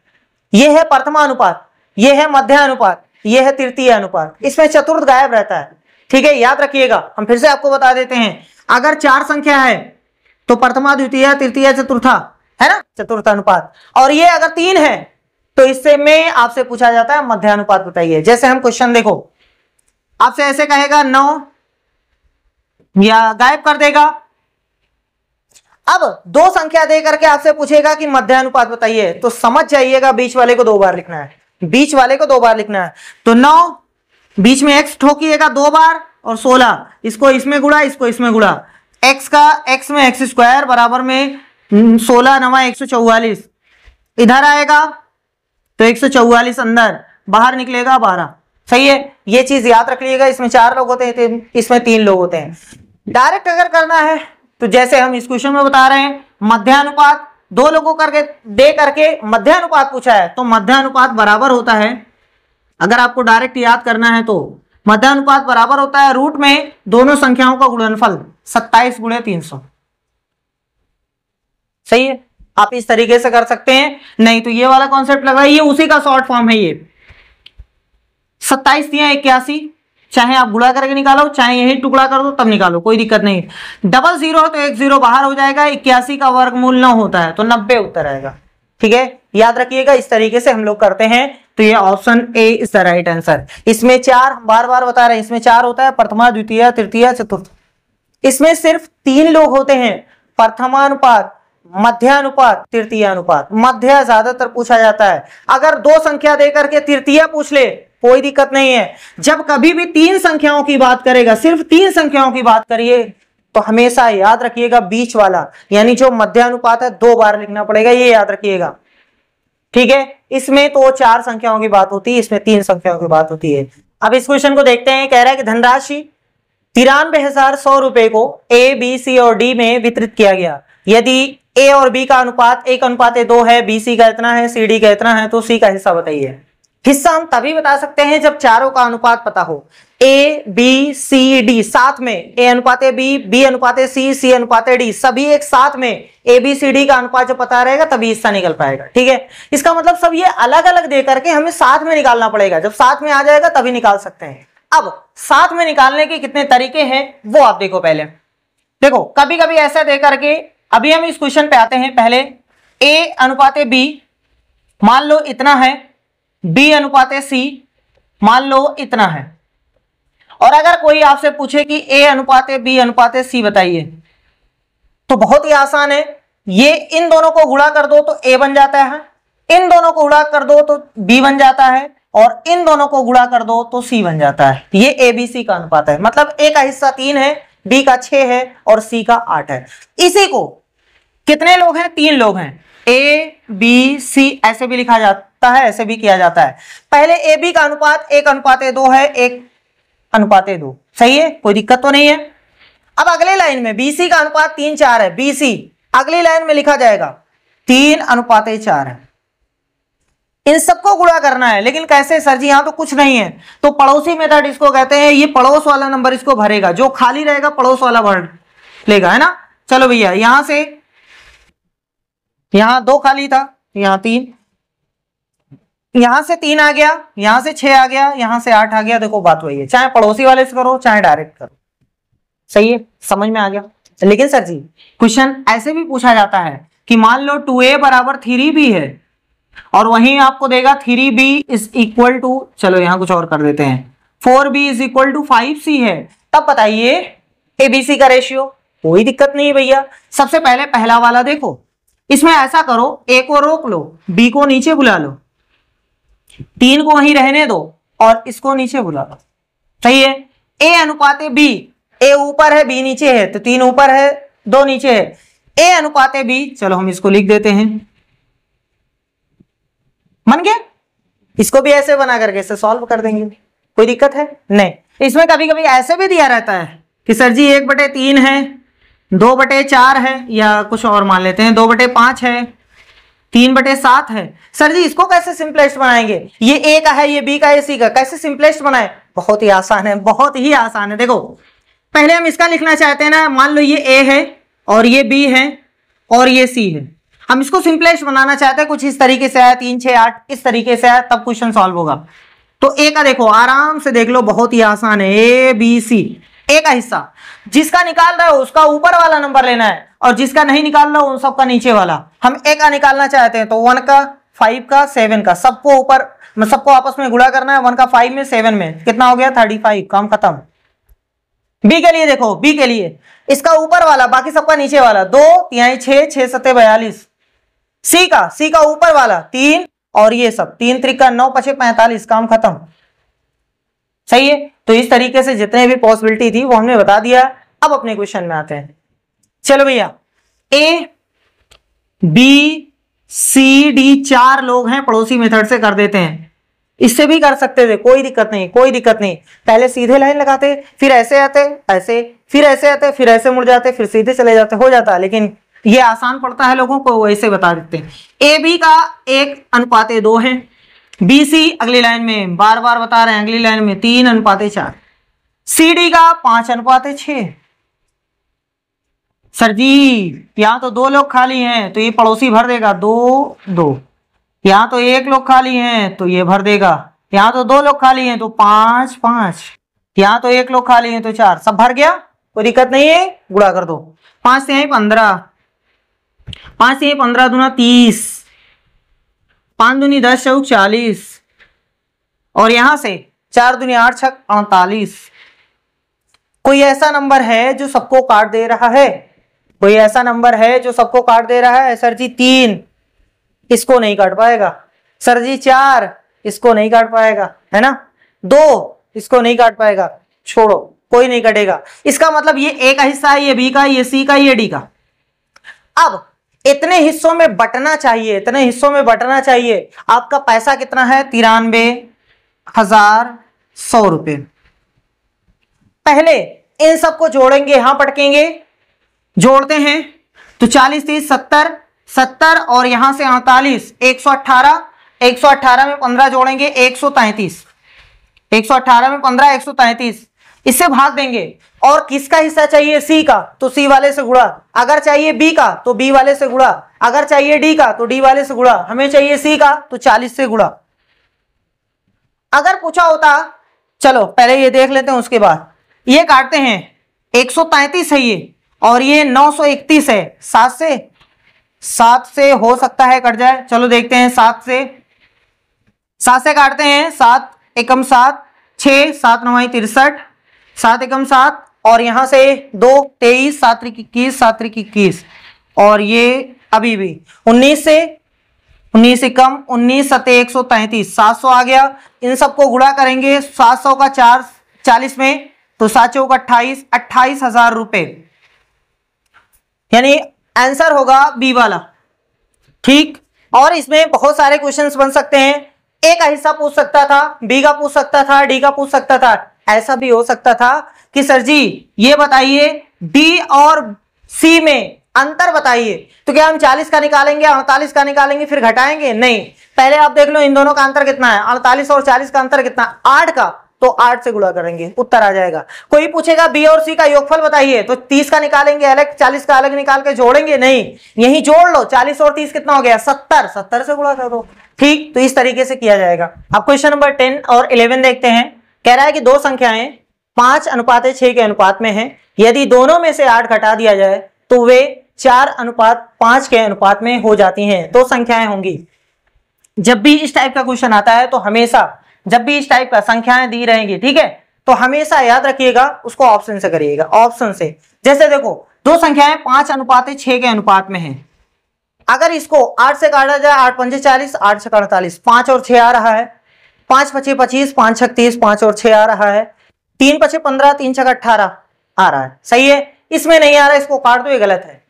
ये है प्रथमानुपात, ये है मध्यानुपात, ये है तृतीय अनुपात, इसमें चतुर्थ गायब रहता है। ठीक है, याद रखिएगा। हम फिर से आपको बता देते हैं, अगर 4 संख्या है तो प्रथमा, द्वितीय, तृतीय, चतुर्था, है ना, चतुर्थानुपात। और ये अगर 3 है तो इससे में आपसे पूछा जाता है मध्यानुपात बताइए। जैसे हम क्वेश्चन देखो, आपसे ऐसे कहेगा 9 या गायब कर देगा। अब 2 संख्या दे करके आपसे पूछेगा कि मध्यानुपात बताइए, तो समझ जाइएगा बीच वाले को 2 बार लिखना है, बीच वाले को 2 बार लिखना है। तो 9 बीच में x ठोकिएगा 2 बार और 16 इसको इसमें गुणा, इसको इसमें गुणा, x का x में x स्क्वायर बराबर में 16 9 144, इधर आएगा तो 144 अंदर, बाहर निकलेगा 12, सही है। ये चीज याद रख लीजिएगा, इसमें 4 लोग होते हैं, इसमें 3 लोग होते हैं। डायरेक्ट अगर करना है तो जैसे हम इस क्वेश्चन में बता रहे हैं, मध्यानुपात 2 लोगों करके दे करके मध्यानुपात पूछा है, तो मध्यानुपात बराबर होता है, अगर आपको डायरेक्ट याद करना है तो मध्यानुपात बराबर होता है रूट में दोनों संख्याओं का गुणनफल 27 × 300, सही है। आप इस तरीके से कर सकते हैं, नहीं तो ये वाला कॉन्सेप्ट लगा, ये उसी का शॉर्ट फॉर्म है। ये 27 दिया 81, चाहे आप गुणा करके निकालो, चाहे यही टुकड़ा कर दो तब निकालो, कोई दिक्कत नहीं। डबल 0 है तो 1 0 बाहर हो जाएगा, 81 का वर्गमूल 9 होता है तो 90 उत्तर आएगा। ठीक है, याद रखिएगा, इस तरीके से हम लोग करते हैं। तो ये option A is the right answer. इसमें 4, बार बार बता रहे हैं, इसमें 4 होता है, प्रथमा, द्वितीय, तृतीय, चतुर्थ। इसमें सिर्फ 3 लोग होते हैं, प्रथमानुपात, मध्यानुपात, तृतीयानुपात। मध्य ज्यादातर पूछा जाता है। अगर 2 संख्या देकर के तृतीय पूछ ले कोई दिक्कत नहीं है। जब कभी भी 3 संख्याओं की बात करेगा, सिर्फ 3 संख्याओं की बात करिए, तो हमेशा याद रखिएगा बीच वाला, यानी जो मध्यानुपात है 2 बार लिखना पड़ेगा, ये याद रखिएगा। ठीक है, इसमें तो 4 संख्याओं की बात होती है, इसमें 3 संख्याओं की बात होती है। अब इस क्वेश्चन को देखते हैं। कह रहा है कि धनराशि 93,100 रुपए को ए, बी, सी और डी में वितरित किया गया। यदि ए और बी का अनुपात 1:2 है, बी सी का इतना है, सी डी का इतना है, तो सी का हिस्सा बताइए। हिस्सा हम तभी बता सकते हैं जब चारों का अनुपात पता हो। ए, बी, सी, डी साथ में, ए अनुपात बी, बी अनुपात सी, सी अनुपात डी, सभी एक साथ में ए बी सी डी का अनुपात जब पता रहेगा तभी हिस्सा निकल पाएगा। ठीक है, इसका मतलब सब ये अलग अलग दे करके हमें साथ में निकालना पड़ेगा। जब साथ में आ जाएगा तभी निकाल सकते हैं। अब साथ में निकालने के कितने तरीके हैं वो आप देखो। पहले देखो, कभी कभी ऐसा दे करके, अभी हम इस क्वेश्चन पे आते हैं। पहले ए अनुपात बी मान लो इतना है, बी अनुपात सी मान लो इतना है। और अगर कोई आपसे पूछे कि ए अनुपात बी अनुपात सी बताइए, तो बहुत ही आसान है। ये इन दोनों को गुणा कर दो तो ए बन जाता है, इन दोनों को गुणा कर दो तो बी बन जाता है, और इन दोनों को गुणा कर दो तो सी बन जाता है। ये ए बी सी का अनुपात है। मतलब ए का हिस्सा 3 है, बी का 6 है और सी का 8 है। इसी को कितने लोग हैं? 3 लोग हैं, ए बी सी, ऐसे भी लिखा जाता है, ऐसे भी किया जाता है। पहले ए बी का अनुपात 1:2 है, 1:2, सही है, कोई दिक्कत तो नहीं है। अब अगले लाइन में बी सी का अनुपात 3:4 है, बी सी अगली लाइन में लिखा जाएगा 3:4 है। इन सबको गुणा करना है, लेकिन कैसे सर जी? यहां तो कुछ नहीं है, तो पड़ोसी मेथड इसको कहते हैं। ये पड़ोस वाला नंबर इसको भरेगा, जो खाली रहेगा पड़ोस वाला भर लेगा, है ना। चलो भैया, यहां से यहां 2 खाली था, यहां 3, यहां से 3 आ गया, यहां से 6 आ गया, यहां से 8 आ गया। देखो बात वही है, चाहे पड़ोसी वाले से करो चाहे डायरेक्ट करो, सही है, समझ में आ गया। लेकिन सर जी क्वेश्चन ऐसे भी पूछा जाता है कि मान लो 2a बराबर 3b है और वहीं आपको देगा 3b इज इक्वल टू, चलो यहां कुछ और कर देते हैं, 4b is equal to 5c है, तब बताइए एबीसी का रेशियो। कोई दिक्कत नहीं भैया, सबसे पहले पहला वाला देखो, इसमें ऐसा करो, ए को रोक लो, बी को नीचे बुला लो, 3 को वहीं रहने दो और इसको नीचे बुला लो, सही है। ए अनुपात बी, ए ऊपर है बी नीचे है, तो 3 ऊपर है 2 नीचे है, ए अनुपात बी, चलो हम इसको लिख देते हैं, बन गया। इसको भी ऐसे बना करके इसे सॉल्व कर देंगे, कोई दिक्कत है नहीं। इसमें कभी कभी ऐसे भी दिया रहता है कि सर जी 1/3 है, 2/4 है, या कुछ और मान लेते हैं 2/5 है, 3/7 है। सर जी इसको कैसे सिंपलेस्ट बनाएंगे? ये ए का है, ये बी का है, सी का, कैसे सिंपलेस्ट बनाए? बहुत ही आसान है, बहुत ही आसान है। देखो पहले हम इसका लिखना चाहते हैं ना, मान लो ये ए है और ये बी है और ये सी है, हम इसको सिंपलेस्ट बनाना चाहते हैं, कुछ इस तरीके से आया, 3 6 8 इस तरीके से आया, तब क्वेश्चन सॉल्व होगा। तो ए का देखो, आराम से देख लो, बहुत ही आसान है, ए बी सी, ए का हिस्सा जिसका निकाल रहे हो उसका ऊपर वाला नंबर लेना है और जिसका नहीं निकाल रहे हो उन सबका नीचे वाला। हम ए का निकालना चाहते हैं तो 1 का, 5 का, 7 का, सबको ऊपर, सबको आपस में गुणा करना है, 1 का 5 में 7 में कितना हो गया? 35, काम खत्म। बी के लिए देखो, बी के लिए इसका ऊपर वाला, बाकी सबका नीचे वाला, 2 3 6 6 7 42। सी का ऊपर वाला 3 और ये सब 3 3 9 5 45, काम खत्म, सही है। तो इस तरीके से जितने भी पॉसिबिलिटी थी वो हमने बता दिया। अब अपने क्वेश्चन में आते हैं। चलो भैया, ए बी सी डी 4 लोग हैं, पड़ोसी मेथड से कर देते हैं, इससे भी कर सकते थे, कोई दिक्कत नहीं, कोई दिक्कत नहीं। पहले सीधे लाइन लगाते, फिर ऐसे आते, ऐसे, फिर ऐसे आते, फिर ऐसे मुड़ जाते, फिर सीधे चले जाते, हो जाता। लेकिन ये आसान पड़ता है लोगों को, वैसे बता देते हैं। ए बी का 1:2 है, बी सी अगली लाइन में बार बार बता रहे हैं, अगली लाइन में 3:4, सी डी का 5:6। सर जी यहां तो 2 लोग खाली हैं तो ये पड़ोसी भर देगा, 2 2, यहां तो 1 लोग खाली हैं तो ये भर देगा, यहां तो 2 लोग खाली हैं तो 5 5, यहां तो 1 लोग खाली हैं तो 4, सब भर गया, कोई दिक्कत नहीं है, गुणा कर दो। 5 से 15, 5 से 15 दूना 30, 5 दूनी 10 चौक 40, और यहां से 4 दूनी 8 छक 48। कोई ऐसा नंबर है जो सबको काट दे रहा है? कोई ऐसा नंबर है जो सबको काट दे रहा है? सर जी 3, इसको नहीं काट पाएगा। सर जी 4, इसको नहीं काट पाएगा, है ना। 2, इसको नहीं काट पाएगा, छोड़ो, कोई नहीं कटेगा। इसका मतलब ये ए का हिस्सा है, ये बी का, ये सी का, ये डी का। अब इतने हिस्सों में बंटना चाहिए, इतने हिस्सों में बंटना चाहिए। आपका पैसा कितना है? 93,100 रुपए। पहले इन सबको जोड़ेंगे, यहां पटकेंगे, जोड़ते हैं तो 40 30 70 70 और यहां से 48, 118, 118 में 15 जोड़ेंगे 133, 118 में 15 133, इससे भाग देंगे। और किसका हिस्सा चाहिए? सी का, तो सी वाले से गुणा। अगर चाहिए बी का तो बी वाले से गुणा। अगर चाहिए डी का तो डी वाले से गुणा। हमें चाहिए सी का तो 40 से गुणा। अगर पूछा होता, चलो पहले ये देख लेते हैं, उसके बाद ये काटते हैं, 133 है ये और ये 931 है, 7 से हो सकता है कट जाए, चलो देखते हैं। 7 से काटते हैं, 7 एकम 7, 6 7 9 63, 7 एकम 7 और यहां से 2 23, 7 त्रिक 21, 7 त्रिक 21 और ये अभी भी 19 से 19 एकम 19 सते 133, 700 आ गया। इन सबको गुणा करेंगे 700 का 4 40 में तो 7 चौक 28, 28,000 रुपए, यानी आंसर होगा बी वाला। ठीक, और इसमें बहुत सारे क्वेश्चंस बन सकते हैं। ए का हिस्सा पूछ सकता था, बी का पूछ सकता था, डी का पूछ सकता था। ऐसा भी हो सकता था कि सर जी ये बताइए डी और सी में अंतर बताइए, तो क्या हम 40 का निकालेंगे, 48 का निकालेंगे, फिर घटाएंगे? नहीं, पहले आप देख लो इन दोनों का अंतर कितना है। 48 और 40 का अंतर कितना? 8 का, तो 8 से गुणा करेंगे, उत्तर आ जाएगा। कोई पूछेगा बी और सी का योगफल बताइए, तो 30 का निकालेंगे अलग, 40 का अलग निकाल के जोड़ेंगे? नहीं, यही जोड़ लो। 40 और 30 कितना हो गया? 70, 70 से गुणा कर दो। ठीक, तो इस तरीके से किया जाएगा। अब क्वेश्चन नंबर 10 और 11 देखते हैं। कह रहा है कि दो संख्याएं 5:6 के अनुपात में है, यदि दोनों में से 8 घटा दिया जाए तो वे 4:5 के अनुपात में हो जाती हैं। दो संख्याएं होंगी। जब भी इस टाइप का क्वेश्चन आता है तो हमेशा, जब भी इस टाइप का संख्याएं दी रहेंगी, ठीक है, तो हमेशा याद रखिएगा उसको ऑप्शन से करिएगा, ऑप्शन से। जैसे देखो दो संख्याएं 5:6 के अनुपात में है, अगर इसको 8 से काटा जाए, 8 पंजे 40, 8 से 48, 5 और 6 आ रहा है, 5 पचे 25, 5 छक 30, 5 और 6 आ रहा है, 3 पचे 15, 3 छक 18 आ रहा है। सही है, इसमें नहीं आ रहा, इसको काट दो, ये गलत है।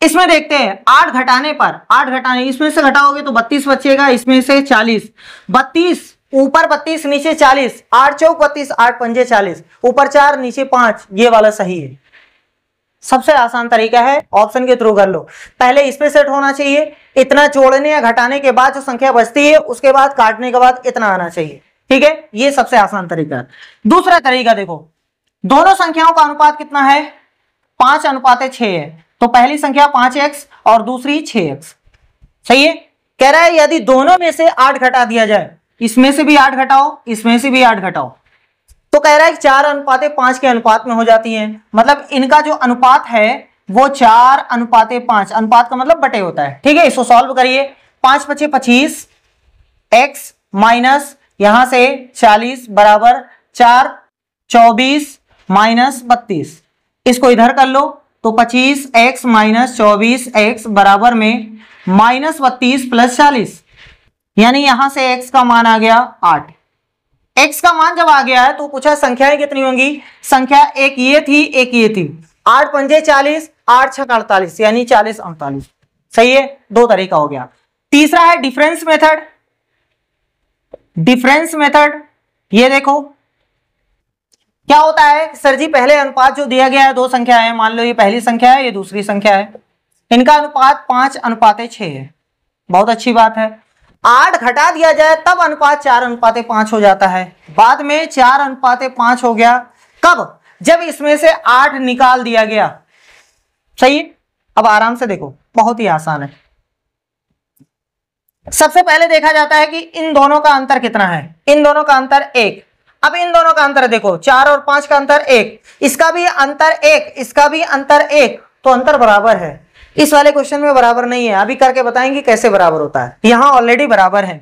इसमें देखते हैं 8 घटाने पर, 8 घटाने, इसमें से घटाओगे तो 32 बचेगा, इसमें से 40, 32 ऊपर 32 नीचे 40, 8 चौक 32, 8 पंजे 40, ऊपर 4 नीचे 5, ये वाला सही है। सबसे आसान तरीका है, ऑप्शन के थ्रू कर लो। पहले इसमें सेट होना चाहिए, इतना जोड़ने या घटाने के बाद जो संख्या बचती है उसके बाद काटने के बाद इतना आना चाहिए। ठीक है, ये सबसे आसान तरीका है। दूसरा तरीका देखो, दोनों संख्याओं का अनुपात कितना है? 5:6 है, तो पहली संख्या 5x और दूसरी 6x। सही है। कह रहा है यदि दोनों में से 8 घटा दिया जाए, इसमें से भी 8 घटाओ, इसमें से भी 8 घटाओ, तो कह रहा है 4:5 के अनुपात में हो जाती है। मतलब इनका जो अनुपात है वो 4:5, अनुपात का मतलब बटे होता है। ठीक है, इसको सॉल्व करिए। 5 पचे 25, x माइनस यहां से 40 बराबर 4, 24 माइनस 32, इसको इधर कर लो तो 25x माइनस 24x बराबर में माइनस 32 प्लस 40, यानी यहां से x का मान आ गया 8। x का मान जब आ गया है तो पूछा संख्याएं कितनी होंगी? संख्या एक ये थी, एक ये थी। 8 पंजे 40, 8 छक 48, यानी 40 48। सही है, दो तरीका हो गया। तीसरा है डिफरेंस मेथड। डिफरेंस मेथड, ये देखो क्या होता है सर जी, पहले अनुपात जो दिया गया है, दो संख्या है, मान लो ये पहली संख्या है, ये दूसरी संख्या है, इनका अनुपात 5:6 है। बहुत अच्छी बात है। 8 घटा दिया जाए तब अनुपात 4:5 हो जाता है। बाद में 4:5 हो गया, कब? जब इसमें से 8 निकाल दिया गया। सही है, अब आराम से देखो, बहुत ही आसान है। सबसे पहले देखा जाता है कि इन दोनों का अंतर कितना है। इन दोनों का अंतर 1। अब इन दोनों का अंतर देखो, 4 और 5 का अंतर 1, इसका भी अंतर 1, इसका भी अंतर 1, तो अंतर बराबर है। इस वाले क्वेश्चन में बराबर नहीं है, अभी करके बताएंगे कैसे बराबर होता है। यहां ऑलरेडी बराबर है।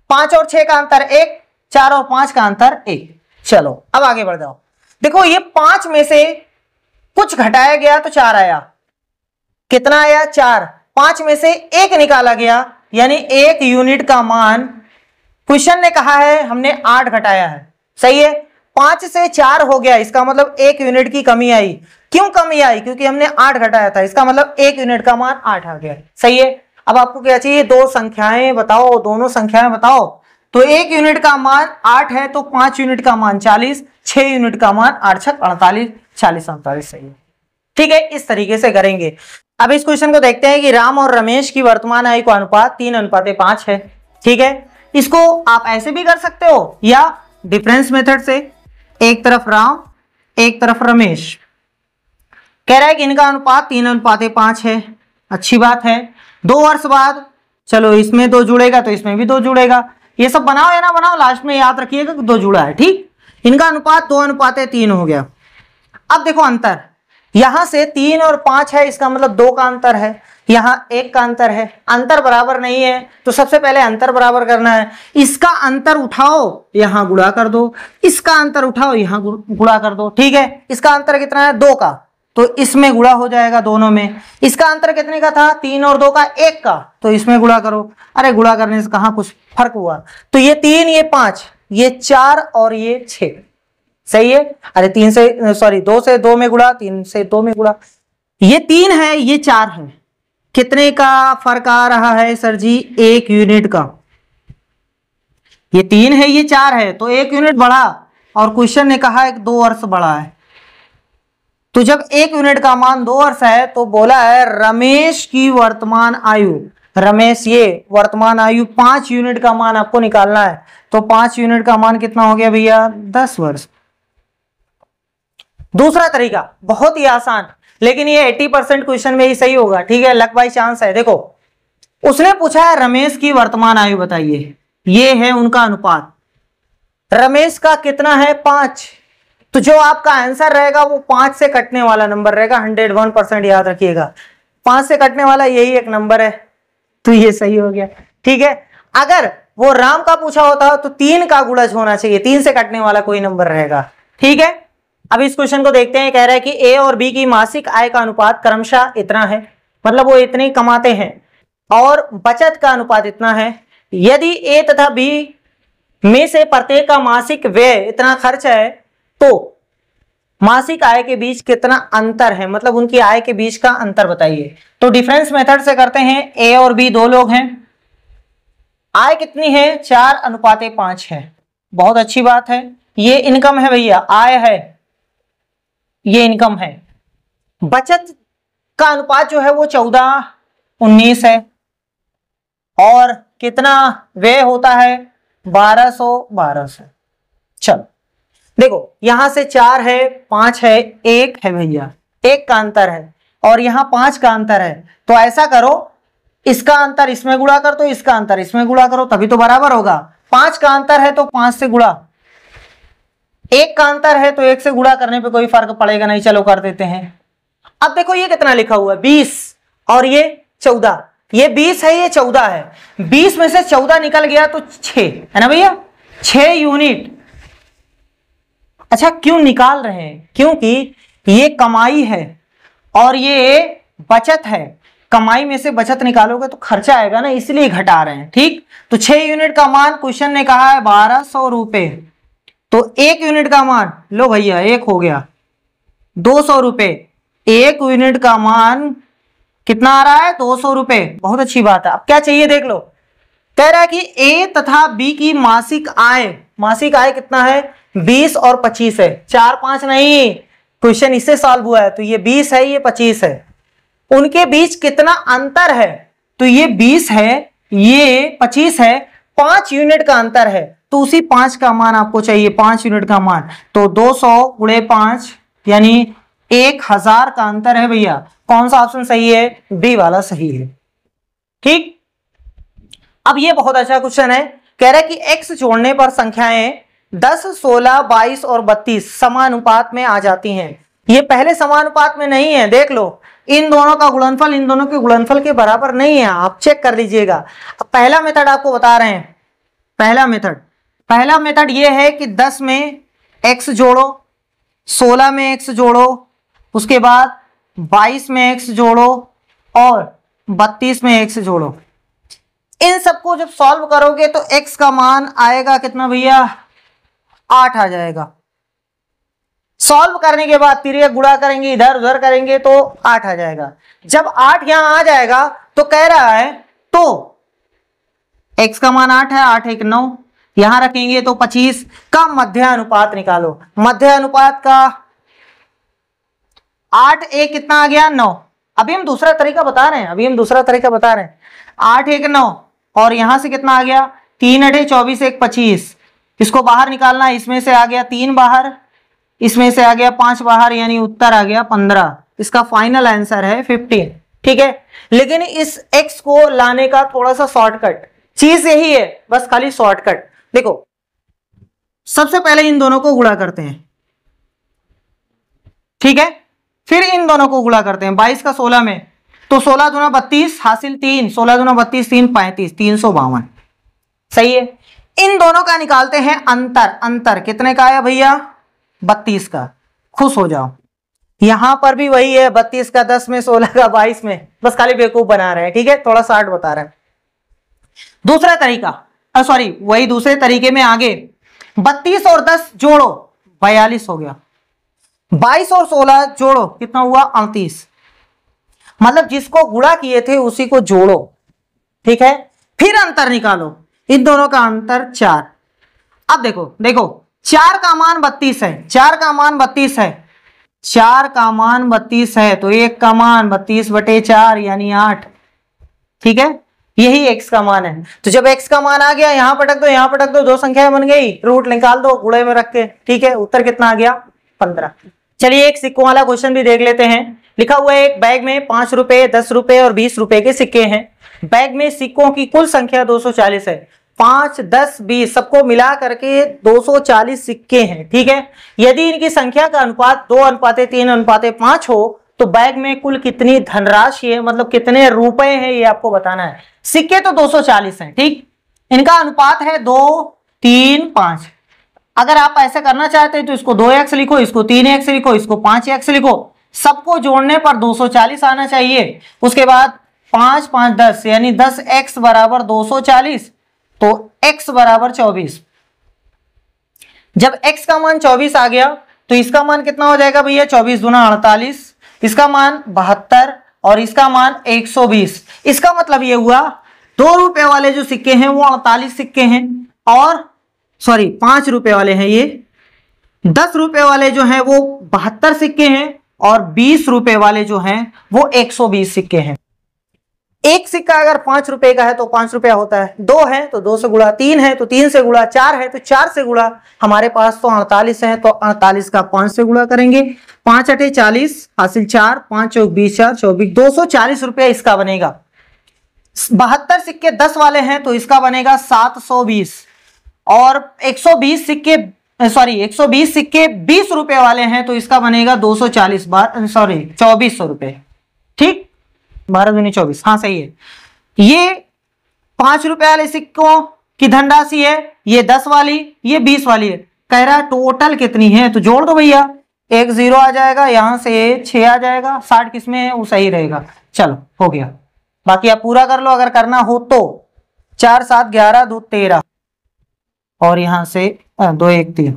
5 और 6 का अंतर 1, 4 और 5 का अंतर 1। चलो अब आगे बढ़ जाओ। देखो ये 5 में से कुछ घटाया गया तो 4 आया। कितना आया? 4। 5 में से 1 निकाला गया, यानी 1 यूनिट का मान, क्वेश्चन ने कहा है हमने 8 घटाया है। सही है, 5 से 4 हो गया, इसका मतलब 1 यूनिट की कमी आई। क्यों कमी आई? क्योंकि हमने 8 घटाया था, इसका मतलब 1 यूनिट का मान 8 आ गया। सही है। अब आपको क्या चाहिए? दो संख्याएं बताओ, दोनों संख्याएं बताओ। तो 1 यूनिट का मान 8 है, तो 5 यूनिट का मान 40, 6 यूनिट का मान 8 छक 48, 40 48। सही है। ठीक है, इस तरीके से करेंगे। अब इस क्वेश्चन को देखते हैं कि राम और रमेश की वर्तमान आयु का अनुपात 3:5 है। ठीक है, इसको आप ऐसे भी कर सकते हो या डिफरेंस मेथड से, एक तरफ राम एक तरफ रमेश। कह रहा है कि इनका अनुपात 3:5 है। अच्छी बात है। 2 वर्ष बाद, चलो इसमें 2 जुड़ेगा तो इसमें भी 2 जुड़ेगा। ये सब बनाओ या ना बनाओ, लास्ट में याद रखिएगा कि 2 जुड़ा है। ठीक, इनका अनुपात 2:3 हो गया। अब देखो अंतर, यहां से 3 और 5 है, इसका मतलब 2 का अंतर है, यहां 1 का अंतर है। अंतर बराबर नहीं है तो सबसे पहले अंतर बराबर करना है। इसका अंतर उठाओ, यहां गुणा कर दो, इसका अंतर उठाओ, यहां गुणा कर दो। ठीक है, इसका अंतर कितना है? 2 का, तो इसमें गुणा हो जाएगा दोनों में। इसका अंतर कितने का था? 3 और 2 का, 1 का, तो इसमें गुणा करो। अरे गुणा करने से कहां कुछ फर्क हुआ? तो ये 3, ये 5, ये 4 और ये 6। सही है। अरे 2 से 2 में गुणा, 3 से 2 में गुणा। ये 3 है, ये 4 है, कितने का फर्क आ रहा है सर जी? 1 यूनिट का। ये 3 है, ये 4 है, तो 1 यूनिट बढ़ा, और क्वेश्चन ने कहा है 2 वर्ष बढ़ा है। तो जब 1 यूनिट का मान 2 वर्ष है तो बोला है रमेश की वर्तमान आयु, रमेश ये वर्तमान आयु 5 यूनिट का मान आपको निकालना है। तो 5 यूनिट का मान कितना हो गया भैया? 10 वर्ष। दूसरा तरीका बहुत ही आसान, लेकिन ये 80% क्वेश्चन में ही सही होगा, ठीक है, लक बाई चांस है। देखो, उसने पूछा है रमेश की वर्तमान आयु बताइए, ये है उनका अनुपात। रमेश का कितना है? 5। तो जो आपका आंसर रहेगा वो 5 से कटने वाला नंबर रहेगा। 101% याद रखिएगा, 5 से कटने वाला यही एक नंबर है, तो ये सही हो गया, ठीक है। अगर वो राम का पूछा होता तो 3 का गुणज होना चाहिए, 3 से कटने वाला कोई नंबर रहेगा, ठीक है। अब इस क्वेश्चन को देखते हैं। कह रहा है कि ए और बी की मासिक आय का अनुपात क्रमशः इतना है, मतलब वो इतने कमाते हैं, और बचत का अनुपात इतना है। यदि ए तथा बी में से प्रत्येक का मासिक व्यय इतना खर्च है तो मासिक आय के बीच कितना अंतर है, मतलब उनकी आय के बीच का अंतर बताइए। तो डिफरेंस मेथड से करते हैं। ए और बी 2 लोग हैं, आय कितनी है? 4:5 है। बहुत अच्छी बात है। ये इनकम है भैया, आय है, ये इनकम है। बचत का अनुपात जो है वो 14:19 है, और कितना व्यय होता है? 1200। चलो देखो, यहां से 4 है, 5 है, 1 है भैया, 1 का अंतर है, और यहां 5 का अंतर है। तो ऐसा करो, इसका अंतर इसमें गुणा कर दो, इसका अंतर इसमें गुणा करो, तभी तो बराबर होगा। 5 का अंतर है तो 5 से गुणा, 1 का अंतर है तो 1 से गुणा करने पे कोई फर्क पड़ेगा नहीं। चलो कर देते हैं। अब देखो ये कितना लिखा हुआ है? 20, और ये 14। ये 20 है, ये 14 है। 20 में से 14 निकल गया तो 6 है ना भैया, 6 यूनिट। अच्छा, क्यों निकाल रहे हैं? क्योंकि ये कमाई है और ये बचत है। कमाई में से बचत निकालोगे तो खर्चा आएगा ना, इसलिए घटा रहे हैं, ठीक। तो 6 यूनिट का मान क्वेश्चन ने कहा है 1200 रुपए। तो 1 यूनिट का मान लो भैया, 1 हो गया 200 रुपए। 1 यूनिट का मान कितना आ रहा है? 200 रुपए। बहुत अच्छी बात है। अब क्या चाहिए देख लो। कह रहा है कि ए तथा बी की मासिक आय कितना है? 20 और 25 है। 4 5 नहीं, क्वेश्चन इससे सॉल्व हुआ है। तो ये 20 है, ये 25 है। उनके बीच कितना अंतर है? तो ये 20 है, ये 25 है, 5 यूनिट का अंतर है। तो उसी 5 का मान आपको चाहिए, 5 यूनिट का मान। तो 200 गुणे 5 यानी 1000 का अंतर है भैया। कौन सा ऑप्शन सही है? बी वाला सही है, ठीक। अब ये बहुत अच्छा क्वेश्चन है। कह रहा है कि x जोड़ने पर संख्याएं 10, 16, 22 और 32 समानुपात में आ जाती हैं। ये पहले समानुपात में नहीं है, देख लो। इन दोनों का गुणनफल इन दोनों के गुणनफल के बराबर नहीं है, आप चेक कर लीजिएगा। अब पहला मेथड आपको बता रहे हैं। पहला मेथड ये है कि 10 में x जोड़ो, 16 में x जोड़ो, उसके बाद 22 में x जोड़ो और 32 में x जोड़ो। इन सबको जब सॉल्व करोगे तो x का मान आएगा कितना भैया? 8 आ जाएगा। सॉल्व करने के बाद तिर्यक गुणा करेंगे, इधर उधर करेंगे तो 8 आ जाएगा। जब 8 यहां आ जाएगा तो कह रहा है तो x का मान 8 है, 8 1 9, यहां रखेंगे तो 25 का मध्य अनुपात निकालो। मध्य अनुपात का 8 1 कितना आ गया? 9। अभी हम दूसरा तरीका बता रहे हैं, 8 1 9, और यहां से कितना आ गया? 3 8 24 1 25। इसको बाहर निकालना, इसमें से आ गया 3 बाहर, इसमें से आ गया 5 बाहर, यानी उत्तर आ गया 15। इसका फाइनल आंसर है 15, ठीक है। लेकिन इस x को लाने का थोड़ा सा शॉर्टकट, चीज यही है, बस खाली शॉर्टकट। देखो, सबसे पहले इन दोनों को गुणा करते हैं, ठीक है, फिर इन दोनों को गुणा करते हैं। 22 का 16 में, तो 16 दूना 32 हासिल 3, 16 दूना 32 3 35, 352 सही है। इन दोनों का निकालते हैं अंतर कितने का आया भैया? 32 का। खुश हो जाओ, यहां पर भी वही है, 32 का 10 में, 16 का 22 में, बस खाली बेवकूफ बना रहे हैं, ठीक है, थोड़ा शार्ट बता रहे हैं। दूसरा तरीका, सॉरी वही दूसरे तरीके में आगे 32 और 10 जोड़ो 42 हो गया। 22 और 16 जोड़ो कितना हुआ? 38। मतलब जिसको गुणा किए थे उसी को जोड़ो, ठीक है, फिर अंतर निकालो, इन दोनों का अंतर 4। अब देखो देखो 4 का मान 32 है, 4 का मान 32 है, 4 का मान 32 है, तो 1 का मान 32/4 यानी 8, ठीक है, यही x का मान है। तो जब x का मान आ गया यहां पटक दो, यहां पटक दो, दो संख्याएं बन गई, रूट निकाल दो गुणे में रख के, ठीक है, उत्तर कितना आ गया 15। चलिए एक सिक्कों वाला क्वेश्चन भी देख लेते हैं। लिखा हुआ है एक बैग में 5 रुपए, 10 रुपए और 20 रुपए के सिक्के हैं। बैग में सिक्कों की कुल संख्या 240 है। 5, 10, 20 सबको मिला करके 240 सिक्के हैं, ठीक है। यदि इनकी संख्या का अनुपात 2:3:5 हो तो बैग में कुल कितनी धनराशि है, मतलब कितने रुपए हैं, ये आपको बताना है। सिक्के तो 240 हैं, ठीक, इनका अनुपात है 2:3:5। अगर आप ऐसा करना चाहते हैं तो इसको 2x लिखो, इसको 3x लिखो, इसको 5x लिखो, सबको जोड़ने पर 240 आना चाहिए। उसके बाद 5, 5, 10 यानी 10x बराबर 240, तो x बराबर 24। जब x का मान 24 आ गया तो इसका मान कितना हो जाएगा भैया, 24 दूना 48, इसका मान 72 और इसका मान 120। इसका मतलब ये हुआ 2 रुपए वाले जो सिक्के हैं वो 48 सिक्के हैं, और सॉरी 5 रुपए वाले हैं ये, 10 रुपए वाले जो हैं वो 72 सिक्के हैं, और 20 रुपए वाले जो हैं वो 120 सिक्के हैं। एक सिक्का अगर 5 रुपए का है तो 5 रुपया होता है, 2 है तो 2 से गुणा, 3 है तो 3 से गुणा, 4 है तो 4 से गुणा। हमारे पास तो 48 है तो 48 का 5 से गुणा करेंगे, 5 × 8 = 40, हासिल 4, 5 × 4 = 20, 4 × 4 = 240 रुपया इसका बनेगा। 72 सिक्के 10 वाले हैं तो इसका बनेगा 720, और 120 सिक्के 20 रुपए वाले हैं तो इसका बनेगा 240 2400 रुपए, ठीक, 12 दूनी 24, हाँ सही है। ये 5 रुपए वाले सिक्कों की धनराशि है, ये 10 वाली, ये 20 वाली है। कह रहा है टोटल कितनी है, तो जोड़ दो भैया, एक 0 आ जाएगा, यहां से 6 आ जाएगा, 60 किसमें है वो सही रहेगा। चलो हो गया, बाकी आप पूरा कर लो अगर करना हो तो। 4, 7, 11, 2, 13 और यहां से 2, 1, 3,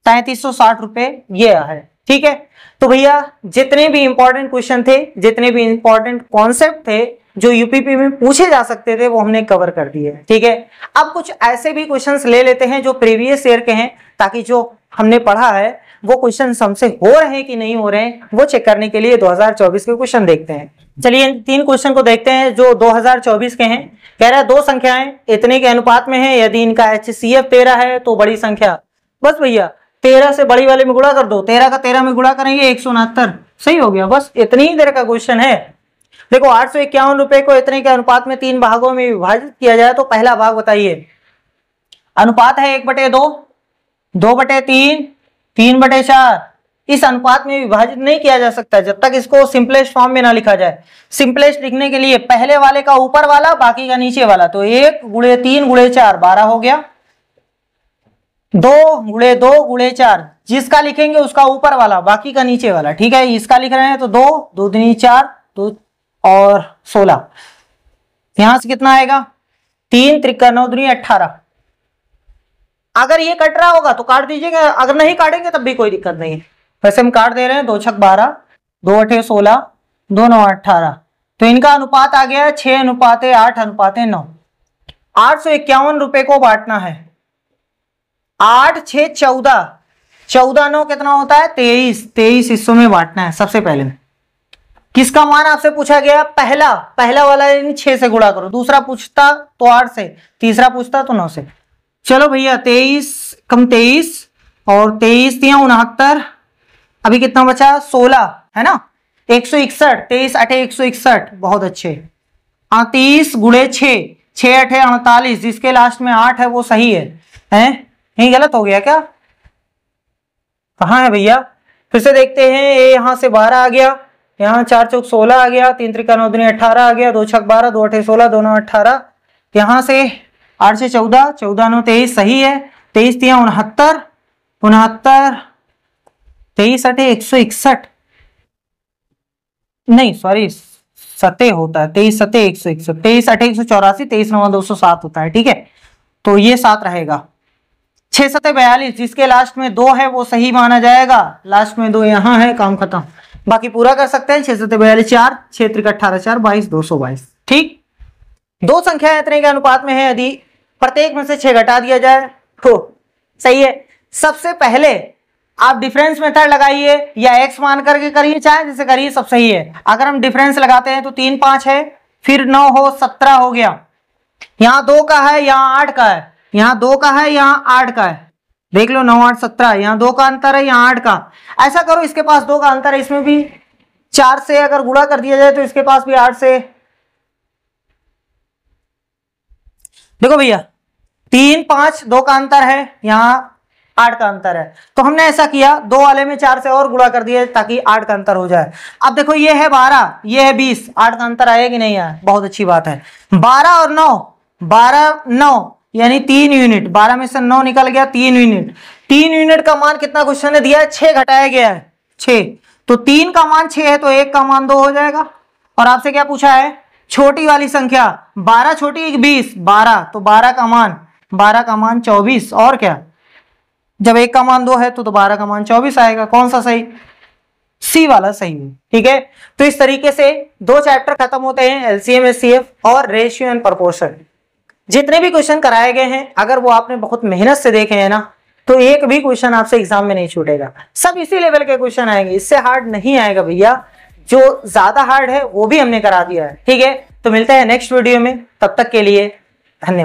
3360 रुपए ये है, ठीक है। तो भैया जितने भी इंपॉर्टेंट क्वेश्चन थे, जितने भी इंपॉर्टेंट कॉन्सेप्ट थे जो यूपीपी में पूछे जा सकते थे वो हमने कवर कर दिए, ठीक है। अब कुछ ऐसे भी क्वेश्चंस ले लेते हैं जो प्रीवियस ईयर के हैं, ताकि जो हमने पढ़ा है वो क्वेश्चन हमसे हो रहे हैं कि नहीं हो रहे हैं वो चेक करने के लिए 2024 के क्वेश्चन देखते हैं। चलिए इन 3 क्वेश्चन को देखते हैं जो 2024 के हैं। कह रहा है 2 संख्याएं इतने के अनुपात में है, यदि इनका HCF 13 है तो बड़ी संख्या, बस भैया 13 से बड़ी वाले में गुणा कर दो, 13 का 13 में गुणा करेंगे 169, सही हो गया, बस इतनी ही देर का क्वेश्चन है। देखो 851 रुपए को इतने के अनुपात में 3 भागों में विभाजित किया जाए तो पहला भाग बताइए। अनुपात है 1/2, 2/3, 3/4। इस अनुपात में विभाजित नहीं किया जा सकता जब तक इसको सिंपलेस्ट फॉर्म में ना लिखा जाए। सिंपलेस्ट लिखने के लिए पहले वाले का ऊपर वाला, बाकी का नीचे वाला, तो 1 × 3 × 4 12 हो गया, 2 × 2 × 4, जिसका लिखेंगे उसका ऊपर वाला, बाकी का नीचे वाला, ठीक है। इसका लिख रहे हैं तो 2, 2 दूनी 4, 2 और 16, यहां से कितना आएगा 3, 3 9 दूनी 18। अगर ये कट रहा होगा तो काट दीजिएगा, अगर नहीं काटेंगे तब भी कोई दिक्कत नहीं है। वैसे हम काट दे रहे हैं, 2 × 6 = 12, 2 × 8 = 16, 2 × 9 = 18, तो इनका अनुपात आ गया 6:8:9। 851 रुपए को बांटना है, 8, 6, 14, 14, 9 कितना होता है 23, 23 हिस्सों में बांटना है। सबसे पहले किसका मान आपसे पूछा गया, पहला वाला यानी 6 से गुणा करो, दूसरा पूछता तो 8 से, तीसरा पूछता तो 9 से। चलो भैया 23 कम 23 और 23 × 69, अभी कितना बचा 16 है ना, 161, 23 × 8 = 161, बहुत अच्छे। 30 × 6, 6 × 8 = 48, जिसके लास्ट में 8 है वो सही है, नहीं गलत हो गया क्या, कहाँ है भैया, फिर से देखते हैं। ये यहाँ से 12 आ गया, यहाँ 4 × 4 = 16 आ गया, 3 × 9 = 18 आ गया, 2 × 6 = 12, 2 × 8 = 16, 2 × 9 = 18, यहाँ से 8 से 14, 14, 9 23 सही है, 23 × 3 = 69, 69, 23 × 8 = 161, नहीं सॉरी 7 होता है, 23 × 7 = 161, 23 × 8 = 184, 23 × 9 = 207 होता है, ठीक है। तो ये 7 रहेगा, 6 × 7 = 42, जिसके लास्ट में 2 है वो सही माना जाएगा, लास्ट में 2 यहाँ है, काम खत्म। बाकी पूरा कर सकते हैं। 6 7 42 4, 6 3 18 4, 22 222। ठीक, दो संख्याएं इतने के अनुपात में है, यदि प्रत्येक में से 6 घटा दिया जाए तो सही है। सबसे पहले आप डिफरेंस मेथड लगाइए या x मान करके करिए, चाहे जैसे करिए, सब सही है। अगर हम डिफरेंस लगाते हैं तो 3 5 है, फिर 9 हो 17 हो गया। यहाँ 2 का है, यहाँ 8 का है, यहाँ 2 का है, यहाँ 8 का है। देख लो 9 8 17, यहाँ 2 का अंतर है, यहाँ 8 का। ऐसा करो, इसके पास 2 का अंतर है, इसमें भी 4 से अगर गुणा कर दिया जाए तो इसके पास भी 8 से। देखो भैया 3 5 2 का अंतर है, यहाँ 8 का अंतर है, तो हमने ऐसा किया 2 वाले में 4 से और गुणा कर दिया ताकि 8 का अंतर हो जाए। अब देखो ये है 12, ये है 20, 8 का अंतर आया कि नहीं आया? बहुत अच्छी बात है। 12 और 9, 12 9 यानी 3 यूनिट, 12 में से 9 निकल गया, 3 यूनिट। 3 यूनिट का मान कितना क्वेश्चन ने दिया है? 6 घटाया गया है 6, तो 3 का मान 6 है तो 1 का मान 2 हो जाएगा। और आपसे क्या पूछा है? छोटी वाली संख्या 12 छोटी 20, 12 तो 12 का मान 24, और क्या, जब 1 का मान 2 है तो 12 का मान 24 आएगा। कौन सा सही? सी वाला सही है। ठीक है, तो इस तरीके से 2 चैप्टर खत्म होते हैं, एलसीएम एचसीएफ और रेशियो एंड प्रोपोर्शन। जितने भी क्वेश्चन कराए गए हैं, अगर वो आपने बहुत मेहनत से देखे हैं ना, तो एक भी क्वेश्चन आपसे एग्जाम में नहीं छूटेगा। सब इसी लेवल के क्वेश्चन आएंगे, इससे हार्ड नहीं आएगा भैया। जो ज्यादा हार्ड है वो भी हमने करा दिया है। ठीक है, तो मिलते हैं नेक्स्ट वीडियो में, तब तक के लिए धन्यवाद।